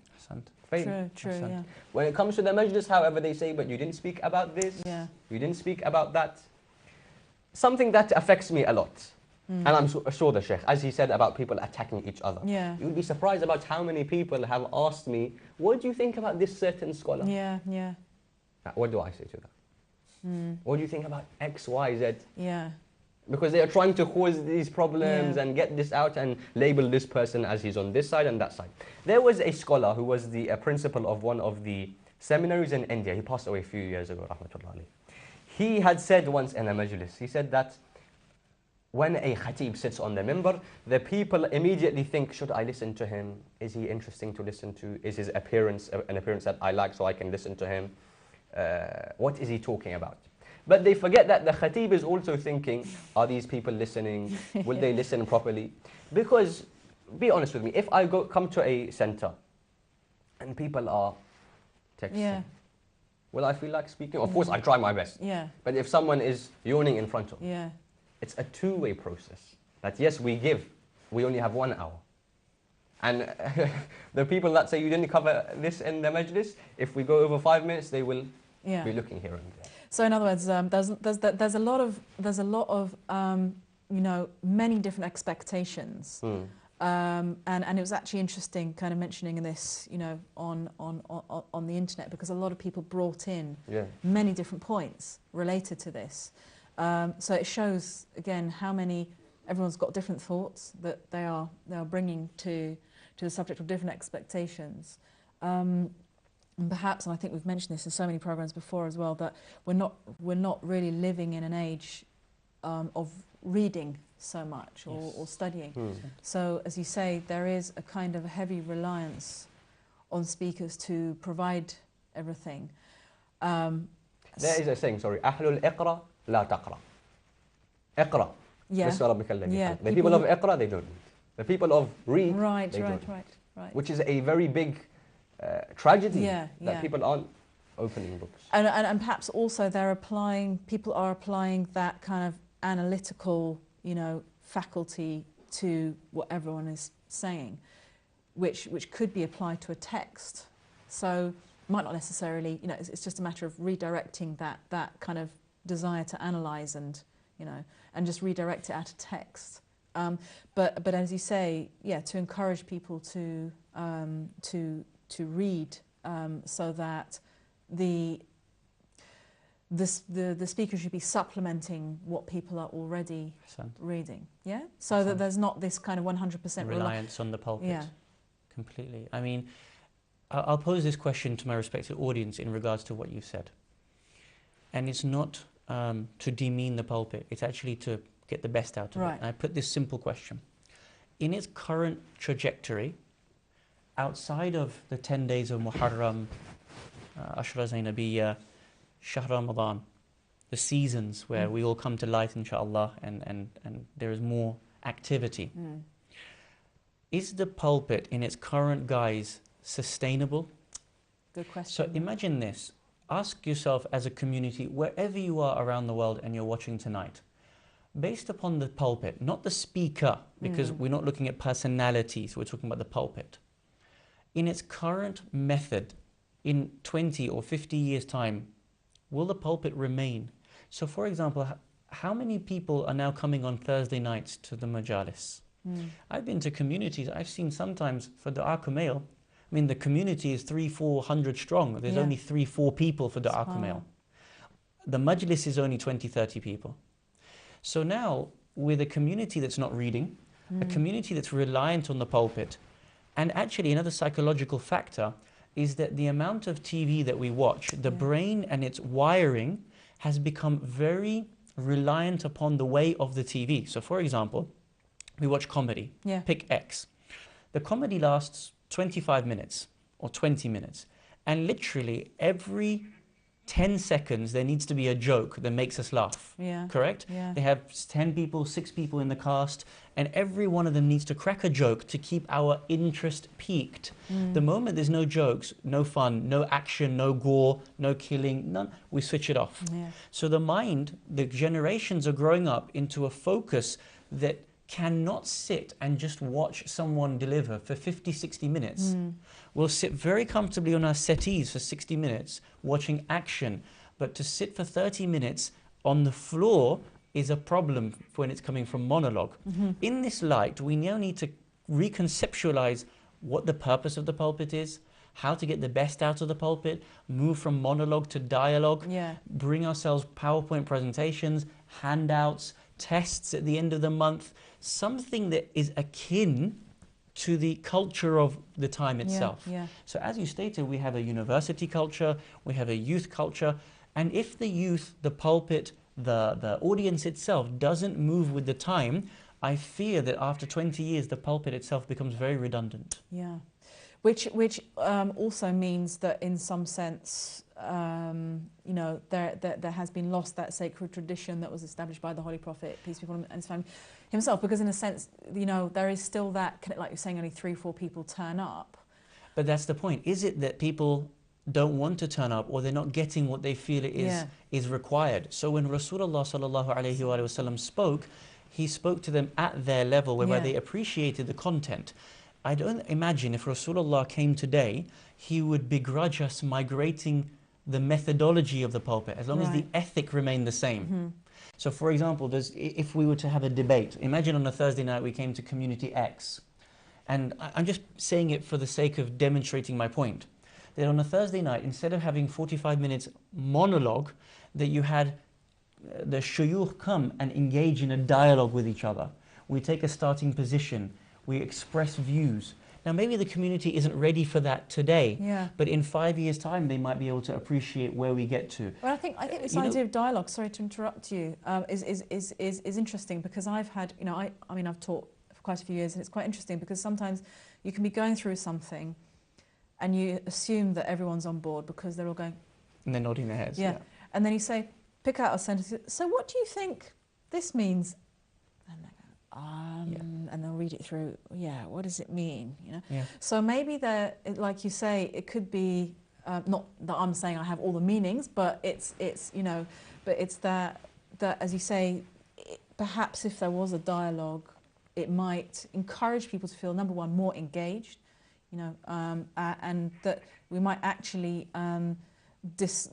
Fail. True. When it comes to the majlis, however, they say, but you didn't speak about this, you didn't speak about that. Something that affects me a lot. And I'm sure the Sheikh, as he said about people attacking each other, you would be surprised about how many people have asked me, what do you think about this certain scholar? What do I say to that? What do you think about X, Y, Z? Because they are trying to cause these problems and get this out and label this person as he's on this side and that side. There was a scholar who was the principal of one of the seminaries in India. He passed away a few years ago, rahmatullah alayhi. He had said once in a majlis, he said that when a khatib sits on the minbar, the people immediately think, should I listen to him? Is he interesting to listen to? Is his appearance an appearance that I like so I can listen to him? What is he talking about? But they forget that the khatib is also thinking, are these people listening? Will they listen properly? Because, be honest with me, if I come to a center and people are texting, will I feel like speaking? Of course, I try my best. But if someone is yawning in front of me, it's a two-way process. That yes, we only have 1 hour. And the people that say you didn't cover this in the majlis, if we go over 5 minutes, they will be looking here and there. So in other words, there's a lot of you know, many different expectations, and it was actually interesting, kind of mentioning this, you know, on the internet, because a lot of people brought in many different points related to this. So it shows again how many everyone's got different thoughts that they are bringing to the subject of different expectations. And perhaps, and I think we've mentioned this in so many programs before as well, that we're not really living in an age of reading so much or, Yes. or studying. Hmm. So, as you say, there is a kind of a heavy reliance on speakers to provide everything. There is a saying, sorry, أهل الإقرأ لا تقرأ. اقرأ. Yeah. باسم ربك الذي Yeah. خلق. The people of Iqra, they don't read. The people of read, Right, they right, don't. right. Which is a very big tragedy Yeah, that yeah. people aren't opening books. And perhaps also people are applying that kind of analytical, faculty to what everyone is saying, which could be applied to a text. So might not necessarily, it's just a matter of redirecting that kind of desire to analyse and just redirect it at a text. But as you say, to encourage people to read, so that the speaker should be supplementing what people are already reading. Yeah, so that there's not this kind of 100% reliance on the pulpit. Yeah, completely. I mean, I'll pose this question to my respected audience in regards to what you said, and it's not to demean the pulpit. It's actually to get the best out of it. And I put this simple question: in its current trajectory, outside of the 10 days of Muharram, Ashra Zainabiyya, Shahr Ramadan, the seasons where we all come to light, inshallah, and there is more activity. Is the pulpit in its current guise sustainable? Good question. So imagine this. Ask yourself as a community, wherever you are around the world and you're watching tonight, based upon the pulpit, not the speaker, because we're not looking at personalities, we're talking about the pulpit. In its current method, in 20 or 50 years' time, will the pulpit remain? So for example, how many people are now coming on Thursday nights to the majalis? I've been to communities, I've seen sometimes for Dua Kumail, I mean the community is 300-400 strong. There's only 3-4 people for Dua Kumail. The majlis is only 20-30 people. So now, with a community that's not reading, a community that's reliant on the pulpit, and actually another psychological factor is that the amount of TV that we watch, the brain and its wiring has become very reliant upon the way of the TV. So for example, we watch comedy, pick X. The comedy lasts 25 minutes or 20 minutes, and literally every 10 seconds there needs to be a joke that makes us laugh, correct? They have 10 people, 6 people in the cast, and every one of them needs to crack a joke to keep our interest peaked. The moment there's no jokes, no fun, no action, no gore, no killing, none, we switch it off. So the mind, the generations are growing up into a focus that cannot sit and just watch someone deliver for 50, 60 minutes. We'll sit very comfortably on our settees for 60 minutes watching action, but to sit for 30 minutes on the floor is a problem when it's coming from monologue. In this light, we now need to reconceptualize what the purpose of the pulpit is, how to get the best out of the pulpit, move from monologue to dialogue, bring ourselves PowerPoint presentations, handouts, tests at the end of the month, something that is akin to the culture of the time itself. So as you stated, we have a university culture, we have a youth culture, and if the youth, the pulpit, the audience itself doesn't move with the time, I fear that after 20 years, the pulpit itself becomes very redundant. Which also means that in some sense, there has been lost that sacred tradition that was established by the Holy Prophet, peace be upon him, and his family himself, because in a sense, there is still that, like you're saying, only 3-4 people turn up. But that's the point. Is it that people don't want to turn up, or they're not getting what they feel is required? So when Rasulullah sallallahu alaihi wasallam spoke, he spoke to them at their level, whereby they appreciated the content. I don't imagine if Rasulullah came today, he would begrudge us migrating the methodology of the pulpit, as long as the ethic remained the same. So for example, if we were to have a debate, imagine on a Thursday night we came to community X, and I'm just saying it for the sake of demonstrating my point, that on a Thursday night, instead of having 45 minutes monologue, that you had the shuyukh come and engage in a dialogue with each other. We take a starting position, we express views. Now maybe the community isn't ready for that today, Yeah. but in 5 years' time they might be able to appreciate where we get to. Well, I think this idea of dialogue, sorry to interrupt you, is interesting, because I've had, I mean, I've taught for quite a few years, and it's quite interesting because sometimes you can be going through something and you assume that everyone's on board because they're all going... And they're nodding their heads. Yeah. And then you say, pick out a sentence, so what do you think this means? And they go, and they'll read it through, what does it mean? Yeah. So maybe like you say, it could be, not that I'm saying I have all the meanings, but it's but it's that as you say, perhaps if there was a dialogue, it might encourage people to feel, number one, more engaged, and that we might actually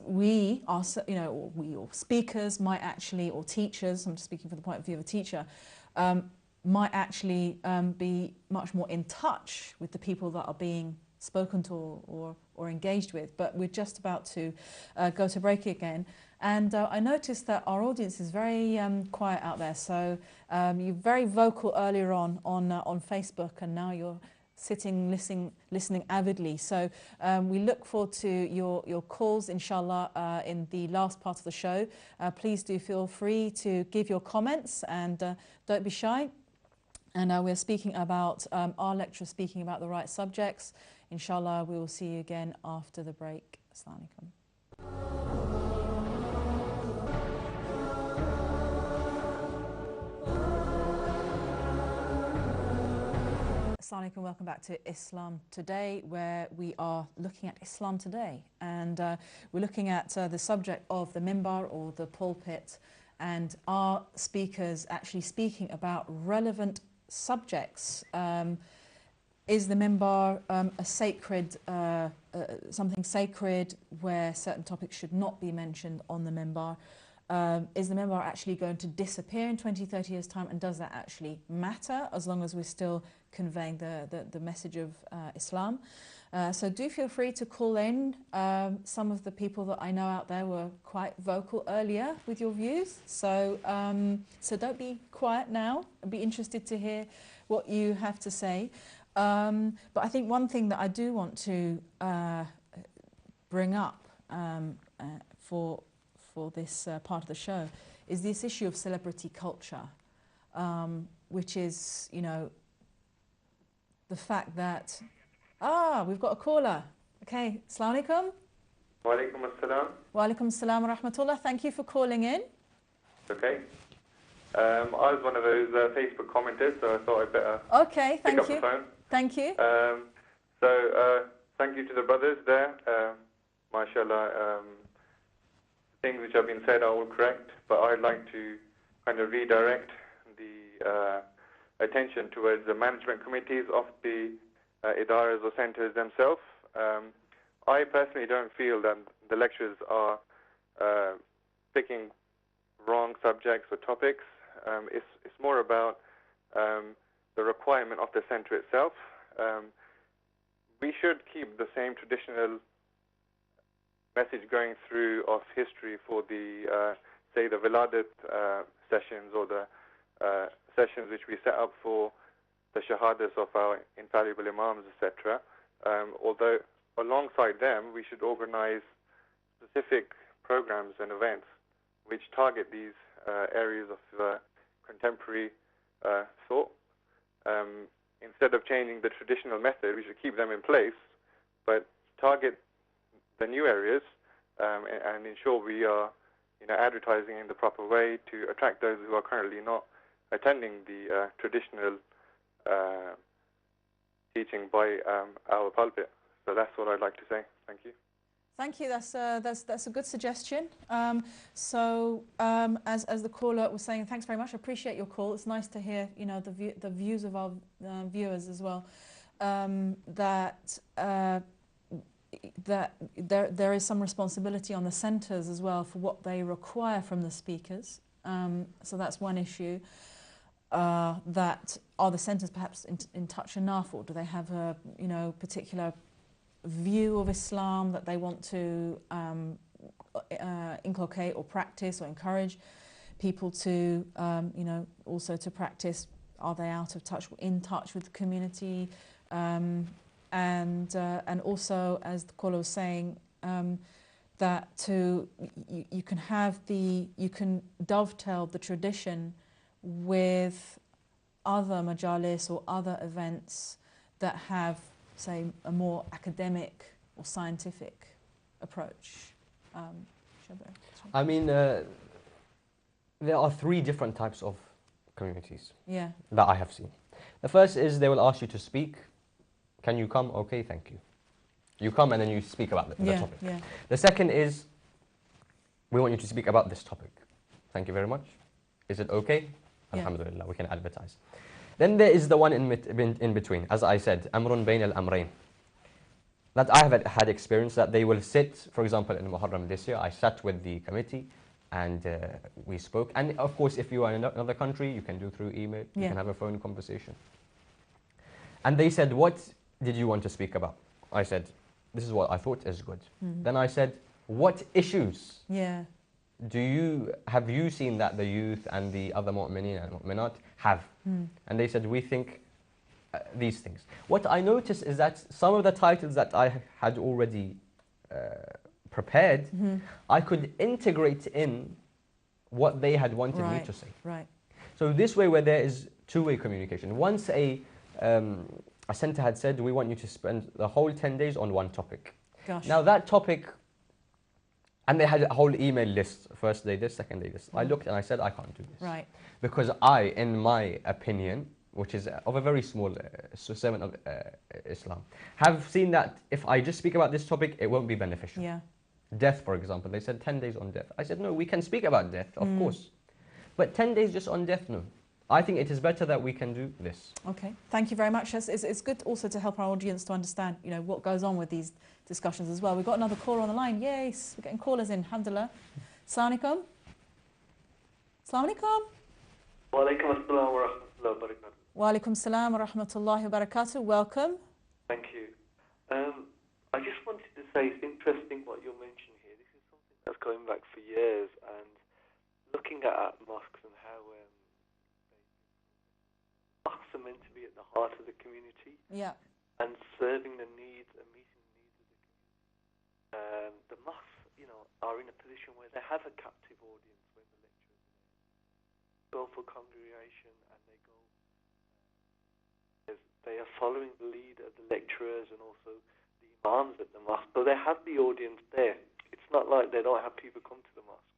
we or speakers might actually, or teachers, I'm just speaking from the point of view of a teacher, might actually be much more in touch with the people that are being spoken to or engaged with. But we're just about to go to break again, and I noticed that our audience is very quiet out there. So you're very vocal earlier on Facebook, and now you're sitting, listening avidly. So we look forward to your calls, inshallah, in the last part of the show. Please do feel free to give your comments, and don't be shy. And we're speaking about, our lecturer speaking about the right subjects. Inshallah, we will see you again after the break. Assalamu alaikum. Assalamu alaikum, welcome back to Islam Today, where we are looking at Islam today, and we're looking at the subject of the mimbar, or the pulpit, and our speakers actually speaking about relevant subjects. Is the mimbar a sacred, something sacred where certain topics should not be mentioned on the mimbar? Is the mimbar actually going to disappear in 20, 30 years' time, and does that actually matter as long as we're still conveying the message of Islam? So do feel free to call in. Some of the people that I know out there were quite vocal earlier with your views, so so don't be quiet now. I'd be interested to hear what you have to say. But I think one thing that I do want to bring up for this part of the show is this issue of celebrity culture, which is, the fact that, we've got a caller. Okay, Assalamu alaikum. Wa alaikum assalam. Wa alaikum assalam wa rahmatullah. Thank you for calling in. Okay. I was one of those Facebook commenters, so I thought I'd better pick up the phone. Thank you. Thank you to the brothers there. MashaAllah, things which have been said are all correct, but I'd like to kind of redirect the attention towards the management committees of the idaras or centres themselves. I personally don't feel that the lecturers are picking wrong subjects or topics. It's more about the requirement of the centre itself. We should keep the same traditional message going through of history for the, say, the Viladat sessions, or the sessions which we set up for the shahadas of our infallible imams, etc. Although alongside them, we should organize specific programs and events which target these areas of contemporary thought. Instead of changing the traditional method, we should keep them in place, but target the new areas and ensure we are, advertising in the proper way to attract those who are currently not attending the traditional teaching by our pulpit. So that's what I'd like to say. Thank you. Thank you. That's a good suggestion. As the caller was saying, thanks very much. I appreciate your call. It's nice to hear, the views of our viewers as well. That there is some responsibility on the centres as well for what they require from the speakers. So that's one issue. That are the centres perhaps in touch enough, or do they have a particular view of Islam that they want to inculcate or practice or encourage people to also to practice, are they out of touch, in touch with the community? And also, as the caller was saying, that you can dovetail the tradition with other majalis or other events that have, say, a more academic or scientific approach. Shabbar. I mean, there are 3 different types of communities that I have seen. The first is they will ask you to speak. Can you come? Okay, thank you. You come and then you speak about the topic. Yeah. The second is, we want you to speak about this topic. Thank you very much. Is it okay? Yeah. Alhamdulillah, we can advertise. Then there is the one in between, as I said, amrun bayn al-amrayn. That I have had experience that they will sit, for example, in Muharram this year, I sat with the committee and we spoke. And of course, if you are in another country, you can do through email, you can have a phone conversation. And they said, what did you want to speak about? I said, this is what I thought is good. Then I said, what issues have you seen that the youth and the other mu'mineen and mu'minat have? And they said, we think these things. What I noticed is that some of the titles that I had already prepared, I could integrate in what they had wanted me to say. Right. So this way, where there is two-way communication. Once a center had said, we want you to spend the whole 10 days on one topic. Gosh. Now that topic, and they had a whole email list, first day this, second day this. I looked and I said, I can't do this. Right. Because I, in my opinion, which is of a very small segment of Islam, have seen that if I just speak about this topic, it won't be beneficial. Yeah. Death, for example, they said 10 days on death. I said, no, we can speak about death, of course. But 10 days just on death, no. I think it is better that we can do this. Okay, thank you very much. It's good also to help our audience to understand, you know, what goes on with these discussions as well. We've got another caller on the line. Yes, we're getting callers in. Alhamdulillah. Assalamu alaikum. Assalamu alaikum. Wa alaikum assalam wa rahmatullahi wa barakatuh. Wa alaikum assalam wa rahmatullahi wa barakatuh. Welcome. Thank you. I just wanted to say it's interesting what you're mentioning here. This is something that's going back for years, and looking at mosques and how mosques are meant to be at the heart of the community, and serving the needs and meeting the needs of the community. The mosques, you know, are in a position where they have a captive audience when the lecturers go for congregation, and they are following the lead of the lecturers and also the imams at the mosque. So they have the audience there. It's not like they don't have people come to the mosque.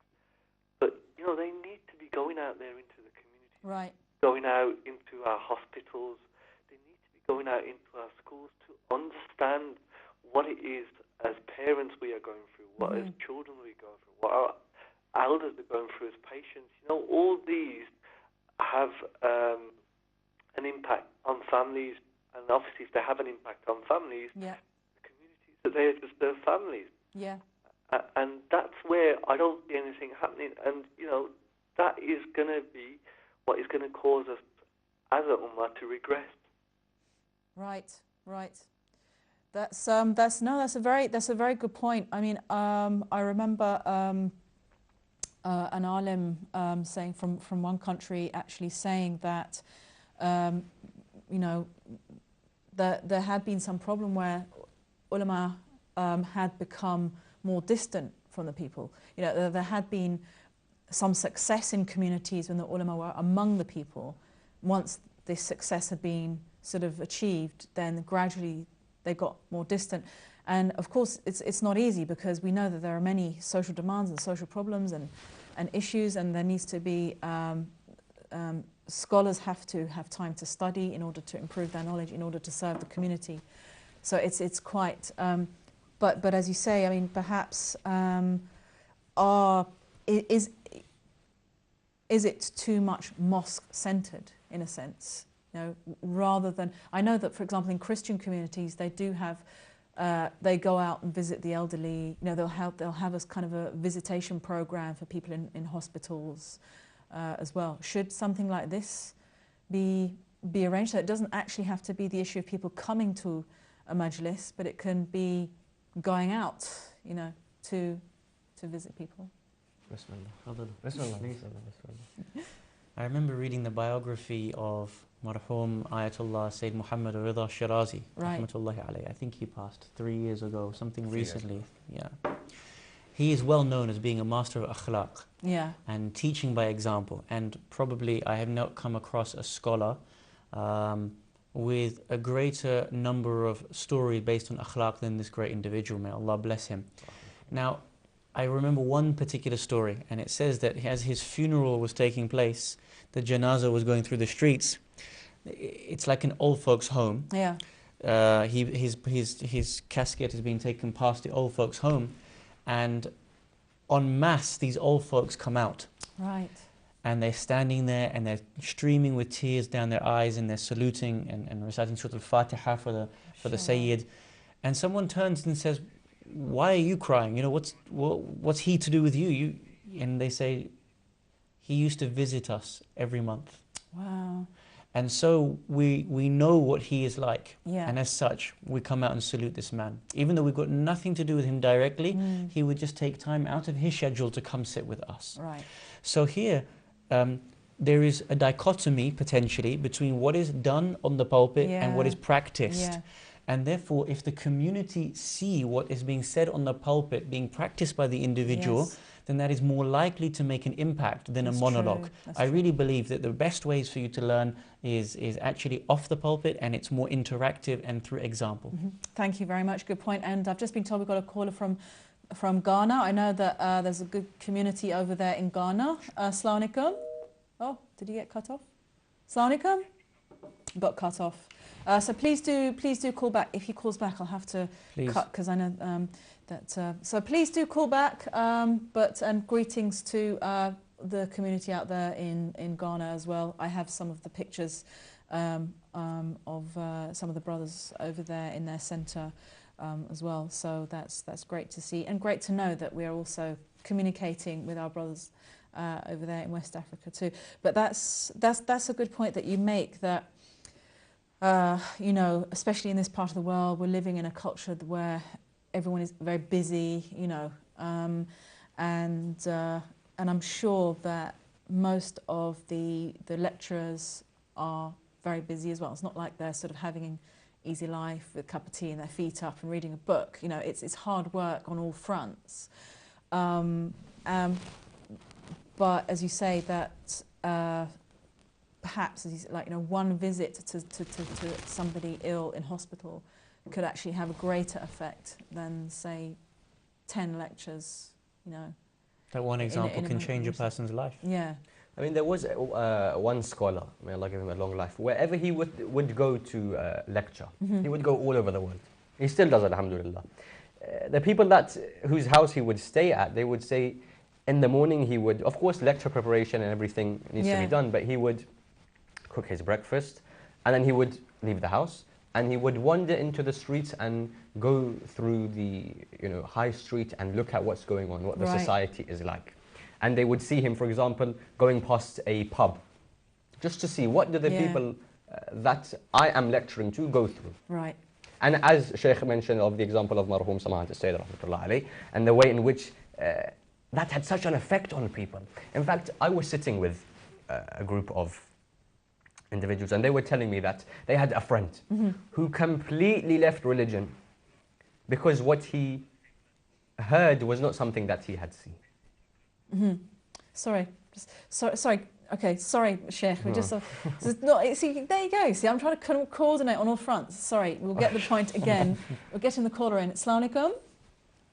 But, you know, they need to be going out there into the community. Right. Going out into our hospitals. They need to be going out into our schools to understand what it is as parents we are going through, what as children we go through, what our elders are going through as patients. You know, all these have an impact on families, and obviously if they have an impact on families, the communities that they are just their families. Yeah. And that's where I don't see anything happening, and you know, that is going to be what is going to cause us as a ummah to regress. Right. That's a very good point. I mean, I remember an alim saying from one country actually saying that you know, there had been some problem where ulama had become more distant from the people. You know, there had been some success in communities when the ulama were among the people. Once this success had been sort of achieved, then gradually they got more distant. And of course, it's not easy, because we know that there are many social demands and social problems and issues, and there needs to be scholars have to have time to study in order to improve their knowledge, in order to serve the community. So it's quite. But as you say, I mean, perhaps is it too much mosque-centered in a sense? You know, rather than, I know that, for example, in Christian communities, they do have, they go out and visit the elderly. You know, they'll have a kind of a visitation program for people in hospitals as well. Should something like this be arranged so it doesn't actually have to be the issue of people coming to a majlis, but it can be going out, you know, to visit people? Bismillah. I remember reading the biography of Marhum Ayatollah Sayyid Muhammad Rida Shirazi, Right. rahmatullahi alayhi. I think he passed 3 years ago, something 3 years recently. Yeah. He is well known as being a master of akhlaq Yeah. and teaching by example. And probably I have not come across a scholar with a greater number of stories based on akhlaq than this great individual. May Allah bless him. Now, I remember one particular story, and it says that as his funeral was taking place, the janazah was going through the streets. It's like an old folks' home. Yeah. His casket is being taken past the old folks' home, and en masse these old folks come out. Right. And they're standing there and they're streaming with tears down their eyes, and they're saluting and reciting Surah Al-Fatiha for the Sayyid. And someone turns and says, "Why are you crying? You know, what's he to do with you?" And they say, "He used to visit us every month." Wow. And so we know what he is like. Yeah. And as such, we come out and salute this man. Even though we've got nothing to do with him directly, he would just take time out of his schedule to come sit with us. Right. So here, there is a dichotomy potentially between what is done on the pulpit and what is practiced. Yeah. And therefore, if the community see what is being said on the pulpit being practiced by the individual, Yes. then that is more likely to make an impact than That's a monologue. true. That's I true. really believe that the best ways for you to learn is actually off the pulpit, and it's more interactive and through example. Thank you very much. Good point. And I've just been told we've got a caller from Ghana. I know that there's a good community over there in Ghana. Assalamu alaikum. Oh, did he get cut off? Assalamu alaikum. Got cut off. So please do call back. If he calls back, I'll have to Please. cut, because I know that. So please do call back. And greetings to the community out there in Ghana as well. I have some of the pictures of some of the brothers over there in their centre as well. So that's great to see, and great to know that we are also communicating with our brothers over there in West Africa too. But that's a good point that you make, that you know, especially in this part of the world, we're living in a culture where everyone is very busy, you know, and I'm sure that most of the lecturers are very busy as well. It's not like they're sort of having an easy life with a cup of tea and their feet up and reading a book. You know, it's hard work on all fronts. But as you say, that perhaps, like, you know, one visit to somebody ill in hospital could actually have a greater effect than, say, 10 lectures, you know. That one example can change a person's life. Yeah. I mean, there was one scholar, may Allah give him a long life, wherever he would go to lecture, he would go all over the world. He still does, alhamdulillah. The people whose house he would stay at, they would say in the morning he would, of course, lecture preparation and everything needs to be done, but he would cook his breakfast, and then he would leave the house, and he would wander into the streets and go through the, you know, high street and look at what's going on, what the society is like. And they would see him, for example, going past a pub, just to see what do the people that I am lecturing to go through. Right. And as Sheikh mentioned of the example of Marhum Samahat al-Sayyid rahmatullah alayh, and the way in which that had such an effect on people. In fact, I was sitting with a group of individuals, and they were telling me that they had a friend who completely left religion because what he heard was not something that he had seen. Sorry. Okay, sorry, Sheikh. We just see, there you go. See, I'm trying to coordinate on all fronts. Sorry, we'll get the point again. We're getting the caller in. Assalamu alaikum.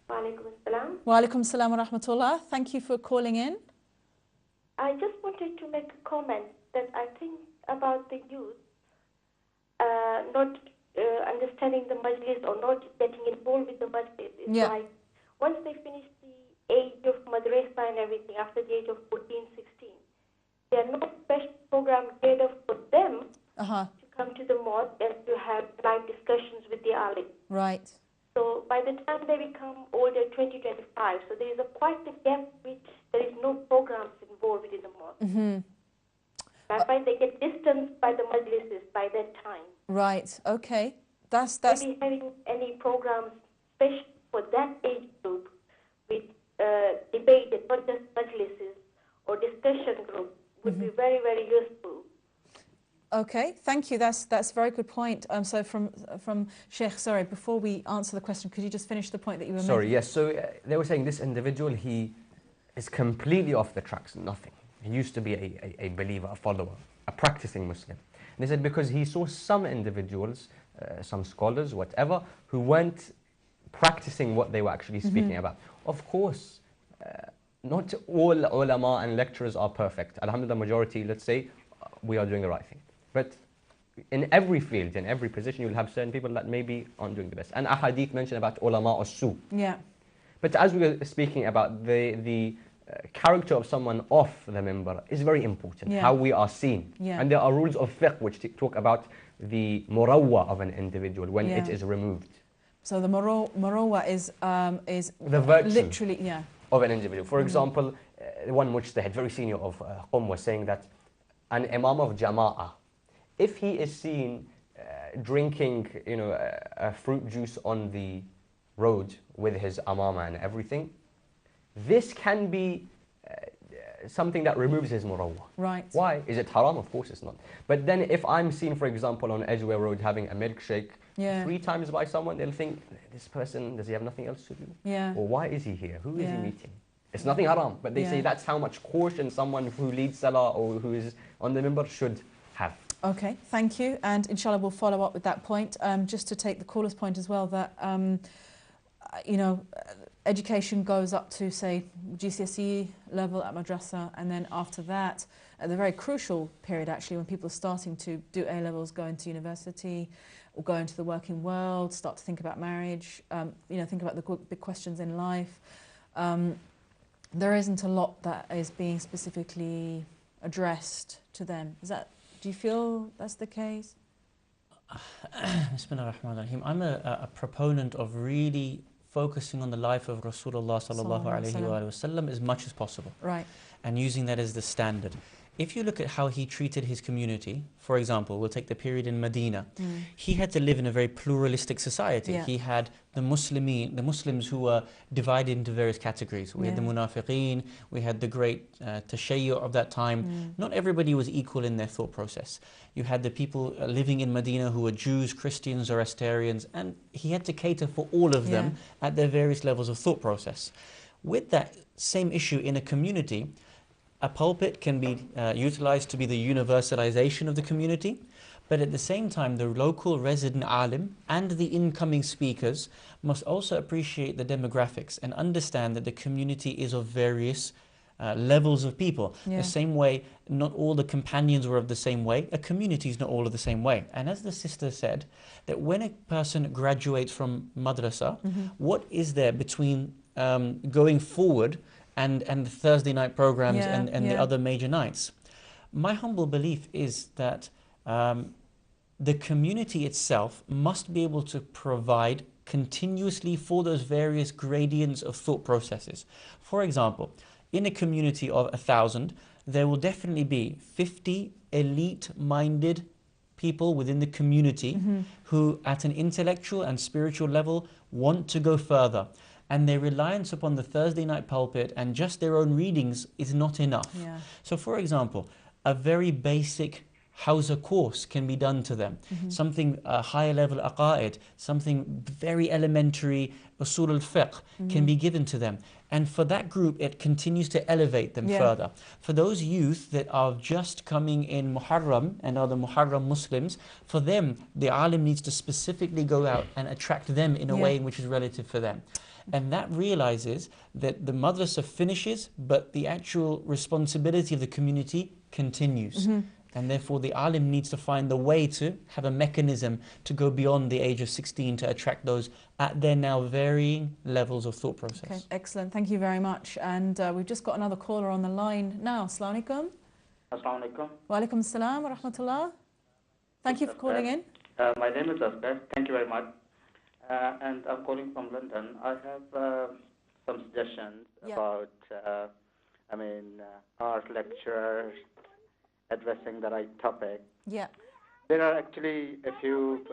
Wa alaikum assalam. Wa alaikum assalam wa rahmatullah. Thank you for calling in. I just wanted to make a comment that I think about the youth not understanding the majlis or not getting involved with the majlis. It's like once they finish the age of madrasa and everything, after the age of 14, 16, there are no special programs geared up for them to come to the mosque and to have live discussions with the alim. Right. So by the time they become older, 20, 25, so there is quite a gap which there is no programs involved within the mosque. I find they get distanced by the majlises by that time. Right, okay. That's Maybe having any programs special for that age group with debate and not just majlises or discussion groups would be very, very useful. Okay, thank you. That's a very good point. So from Sheikh, sorry, before we answer the question, could you just finish the point that you were making? Sorry, yes. So they were saying this individual, he is completely off the tracks, nothing. He used to be a believer, a follower, a practicing Muslim. And they said because he saw some individuals, some scholars, whatever, who weren't practicing what they were actually speaking about. Of course, not all ulama and lecturers are perfect. Alhamdulillah, majority, let's say, we are doing the right thing. But in every field, in every position, you'll have certain people that maybe aren't doing the best. And ahadith mentioned about ulama or su. Yeah. But as we were speaking about the character of someone off the member is very important, how we are seen. And there are rules of fiqh which talk about the murawwa of an individual when it is removed. So the murawwa is the virtue literally, of an individual. For example, one mujtahid, very senior of Qum, was saying that an imam of jama'ah, if he is seen drinking, a fruit juice on the road with his amama and everything, this can be something that removes his murawwa. Right. Why? Is it haram? Of course it's not. But then if I'm seen, for example, on Edgware Road having a milkshake 3 times by someone, they'll think, this person, does he have nothing else to do? Or why is he here? Who is he meeting? It's nothing haram, but they say that's how much caution someone who leads salah or who is on the minbar should have. Okay, thank you. And inshallah, we'll follow up with that point. Just to take the caller's point as well, that, education goes up to, say, GCSE level at madrasa, and then after that, at the very crucial period, actually, when people are starting to do A-levels, go into university, or go into the working world, start to think about marriage, think about the big questions in life. There isn't a lot that is being specifically addressed to them. Do you feel that's the case? Bismillah ar-Rahman ar-Rahim. I'm a proponent of really focusing on the life of Rasulullah sallallahu alayhi wa sallam as much as possible. Right. And using that as the standard. If you look at how he treated his community, for example, we'll take the period in Medina. He had to live in a very pluralistic society. He had the Muslims who were divided into various categories. We had the munafiqeen, we had the great tashayyu of that time. Not everybody was equal in their thought process. You had the people living in Medina who were Jews, Christians, Zoroastrians, and he had to cater for all of them at their various levels of thought process. With that same issue in a community, a pulpit can be utilized to be the universalization of the community, but at the same time, the local resident alim and the incoming speakers must also appreciate the demographics and understand that the community is of various levels of people. The same way, not all the companions were of the same way, a community is not all of the same way. And as the sister said, that when a person graduates from madrasa, what is there between going forward and the Thursday night programs and the other major nights? My humble belief is that the community itself must be able to provide continuously for those various gradients of thought processes. For example, in a community of 1,000, there will definitely be 50 elite-minded people within the community who at an intellectual and spiritual level want to go further. And their reliance upon the Thursday night pulpit and just their own readings is not enough. So for example, a very basic Hawza course can be done to them. Something higher level aqaid, something very elementary usul al-fiqh can be given to them. And for that group, it continues to elevate them further. For those youth that are just coming in Muharram and are the Muharram Muslims, for them, the alim needs to specifically go out and attract them in a way in which is relative for them. And that realizes that the madrasa finishes, but the actual responsibility of the community continues. And therefore the alim needs to find the way to have a mechanism to go beyond the age of 16 to attract those at their now varying levels of thought process. Okay, excellent. Thank you very much. And we've just got another caller on the line now. Assalamu alaikum. Assalamu alaikum. Wa alaikum assalam wa rahmatullah. Thank you for calling in. My name is Abbas. Thank you very much. And I'm calling from London. I have some suggestions about, our lecturers addressing the right topic. There are actually a few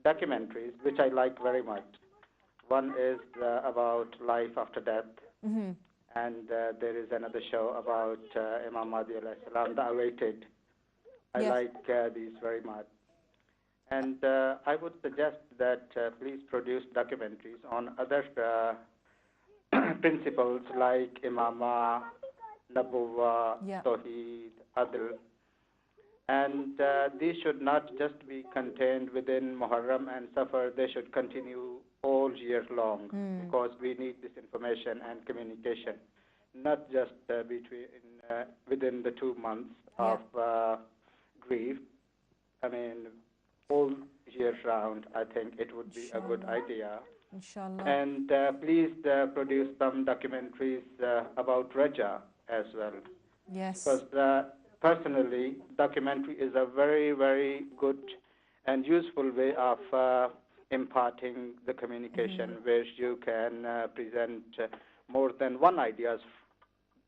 documentaries which I like very much. One is about life after death, and there is another show about Imam Mahdi alayhi salam, The Awaited. I like these very much. And I would suggest that please produce documentaries on other principles like Imamah, Nabuwah, Tawheed, Adl. And these should not just be contained within Muharram and Safar. They should continue all year long because we need this information and communication, not just within the 2 months of grief. I mean, all year round, I think it would be a good idea. Inshallah. And please produce some documentaries about Raja as well. Yes. Because personally, documentary is a very, very good and useful way of imparting the communication, where you can present more than one ideas,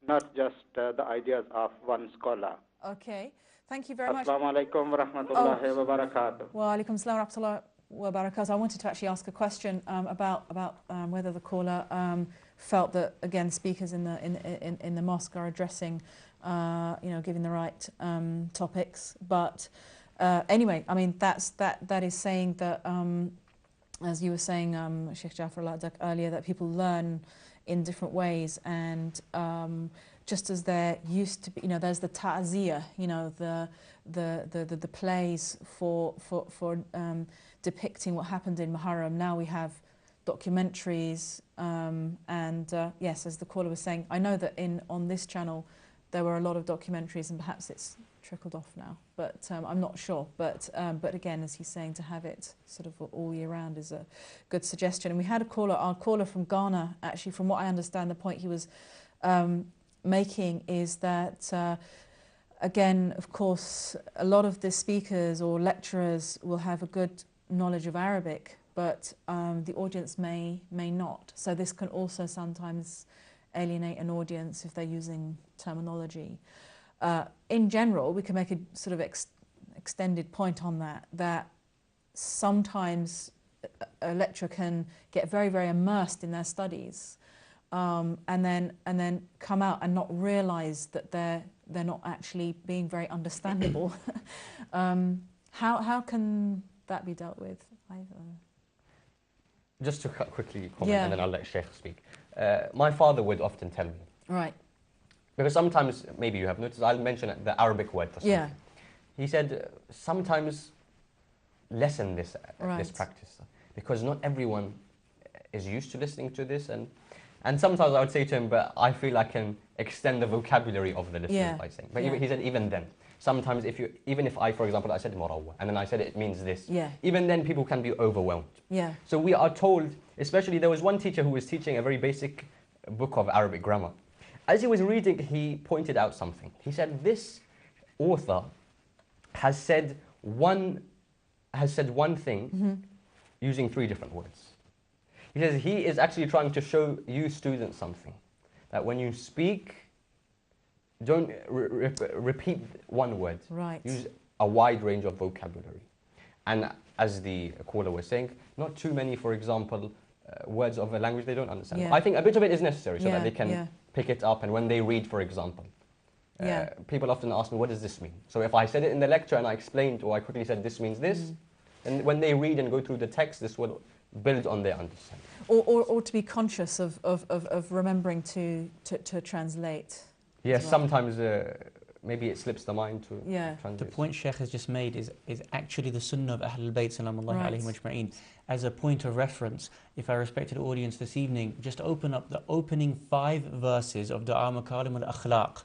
not just the ideas of one scholar. Okay. Thank you very much. Assalamu alaikum wa rahmatullahi wa barakatuh. Wa alaikum assalam wa rahmatullahi wa barakatuh. I wanted to actually ask a question about whether the caller felt that, again, speakers in the mosque are addressing, giving the right topics. But anyway, I mean, that is saying that, as you were saying, Sheikh Jaffer Ladak earlier, that people learn in different ways, and just as there used to be, there's the ta'ziyah, the plays for depicting what happened in Muharram. Now we have documentaries, and yes, as the caller was saying, I know that on this channel there were a lot of documentaries, and perhaps it's trickled off now, but I'm not sure. But again, as he's saying, to have it sort of all year round is a good suggestion. And we had our caller from Ghana, actually, from what I understand, the point he was making is that, again, of course, a lot of the speakers or lecturers will have a good knowledge of Arabic, but the audience may not. So this can also sometimes alienate an audience if they're using terminology. In general, we can make a sort of extended point on that sometimes a lecturer can get very, very immersed in their studies, and then come out and not realise that they're not actually being very understandable. How can that be dealt with? Just to quickly comment, and then I'll let Sheikh speak. My father would often tell me. Right. Because sometimes, maybe you have noticed, I'll mention the Arabic word for something. Yeah. He said, sometimes lessen this practice, because not everyone is used to listening to this, and sometimes I would say to him, but I feel I can extend the vocabulary of the listeners by saying. But he said, even then, sometimes even if I, for example, I said Morawwa, and then I said it means this, even then people can be overwhelmed. Yeah. So we are told, especially there was one teacher who was teaching a very basic book of Arabic grammar. As he was reading, he pointed out something. He said, this author has said one thing using 3 different words. He says he is actually trying to show you students something, that when you speak, don't repeat one word. Right. Use a wide range of vocabulary. And as the caller was saying, not too many, for example, words of a language they don't understand. I think a bit of it is necessary so that they can pick it up, and when they read, for example. People often ask me, what does this mean? So if I said it in the lecture and I explained, or I quickly said this means this, and when they read and go through the text, this will build on their understanding. Or to be conscious of remembering to translate. Yes, well. Sometimes maybe it slips the mind to translate. The point Sheikh has just made is actually the sunnah of Ahlul Bayt salamullahi alayhim ajma'in. As a point of reference, if our respected audience this evening just open up the opening 5 verses of Du'a Makarim al-Akhlaq.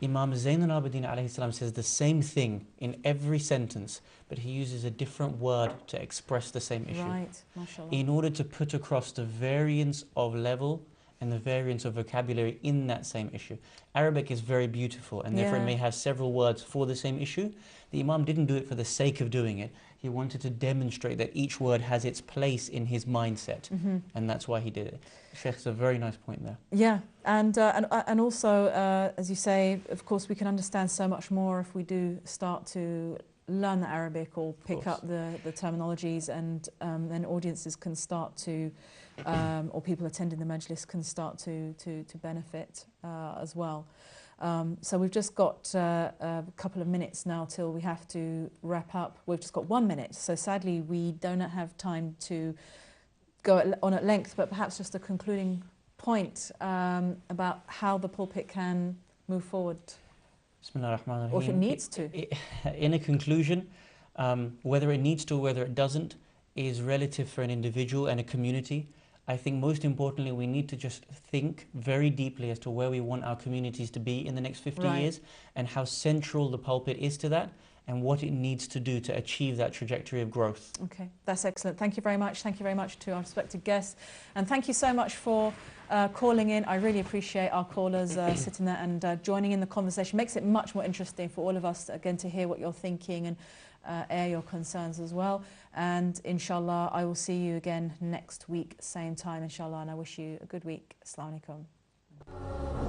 Imam Zain al-Abidin alayhi salam says the same thing in every sentence, but he uses a different word to express the same issue. Right, mashallah. In order to put across the variance of level and the variance of vocabulary in that same issue. Arabic is very beautiful, and therefore it may have several words for the same issue. The Imam didn't do it for the sake of doing it. He wanted to demonstrate that each word has its place in his mindset, and that's why he did it. Sheikh's a very nice point there. Yeah, and also, as you say, of course, we can understand so much more if we do start to learn the Arabic or pick up the terminologies, and then audiences can start to, or people attending the majlis can start to benefit as well. So we've just got a couple of minutes now till we have to wrap up. We've just got 1 minute, so sadly we don't have time to go on at length, but perhaps just a concluding point about how the pulpit can move forward. Or if it needs to. In a conclusion, whether it needs to or whether it doesn't is relative for an individual and a community. I think most importantly, we need to just think very deeply as to where we want our communities to be in the next 50 years, and how central the pulpit is to that, and what it needs to do to achieve that trajectory of growth. Okay, that's excellent. Thank you very much. Thank you very much to our respected guests. And thank you so much for calling in. I really appreciate our callers sitting there and joining in the conversation. Makes it much more interesting for all of us, again, to hear what you're thinking and air your concerns as well. And inshallah, I will see you again next week, same time, inshallah. And I wish you a good week. Assalamu alaikum.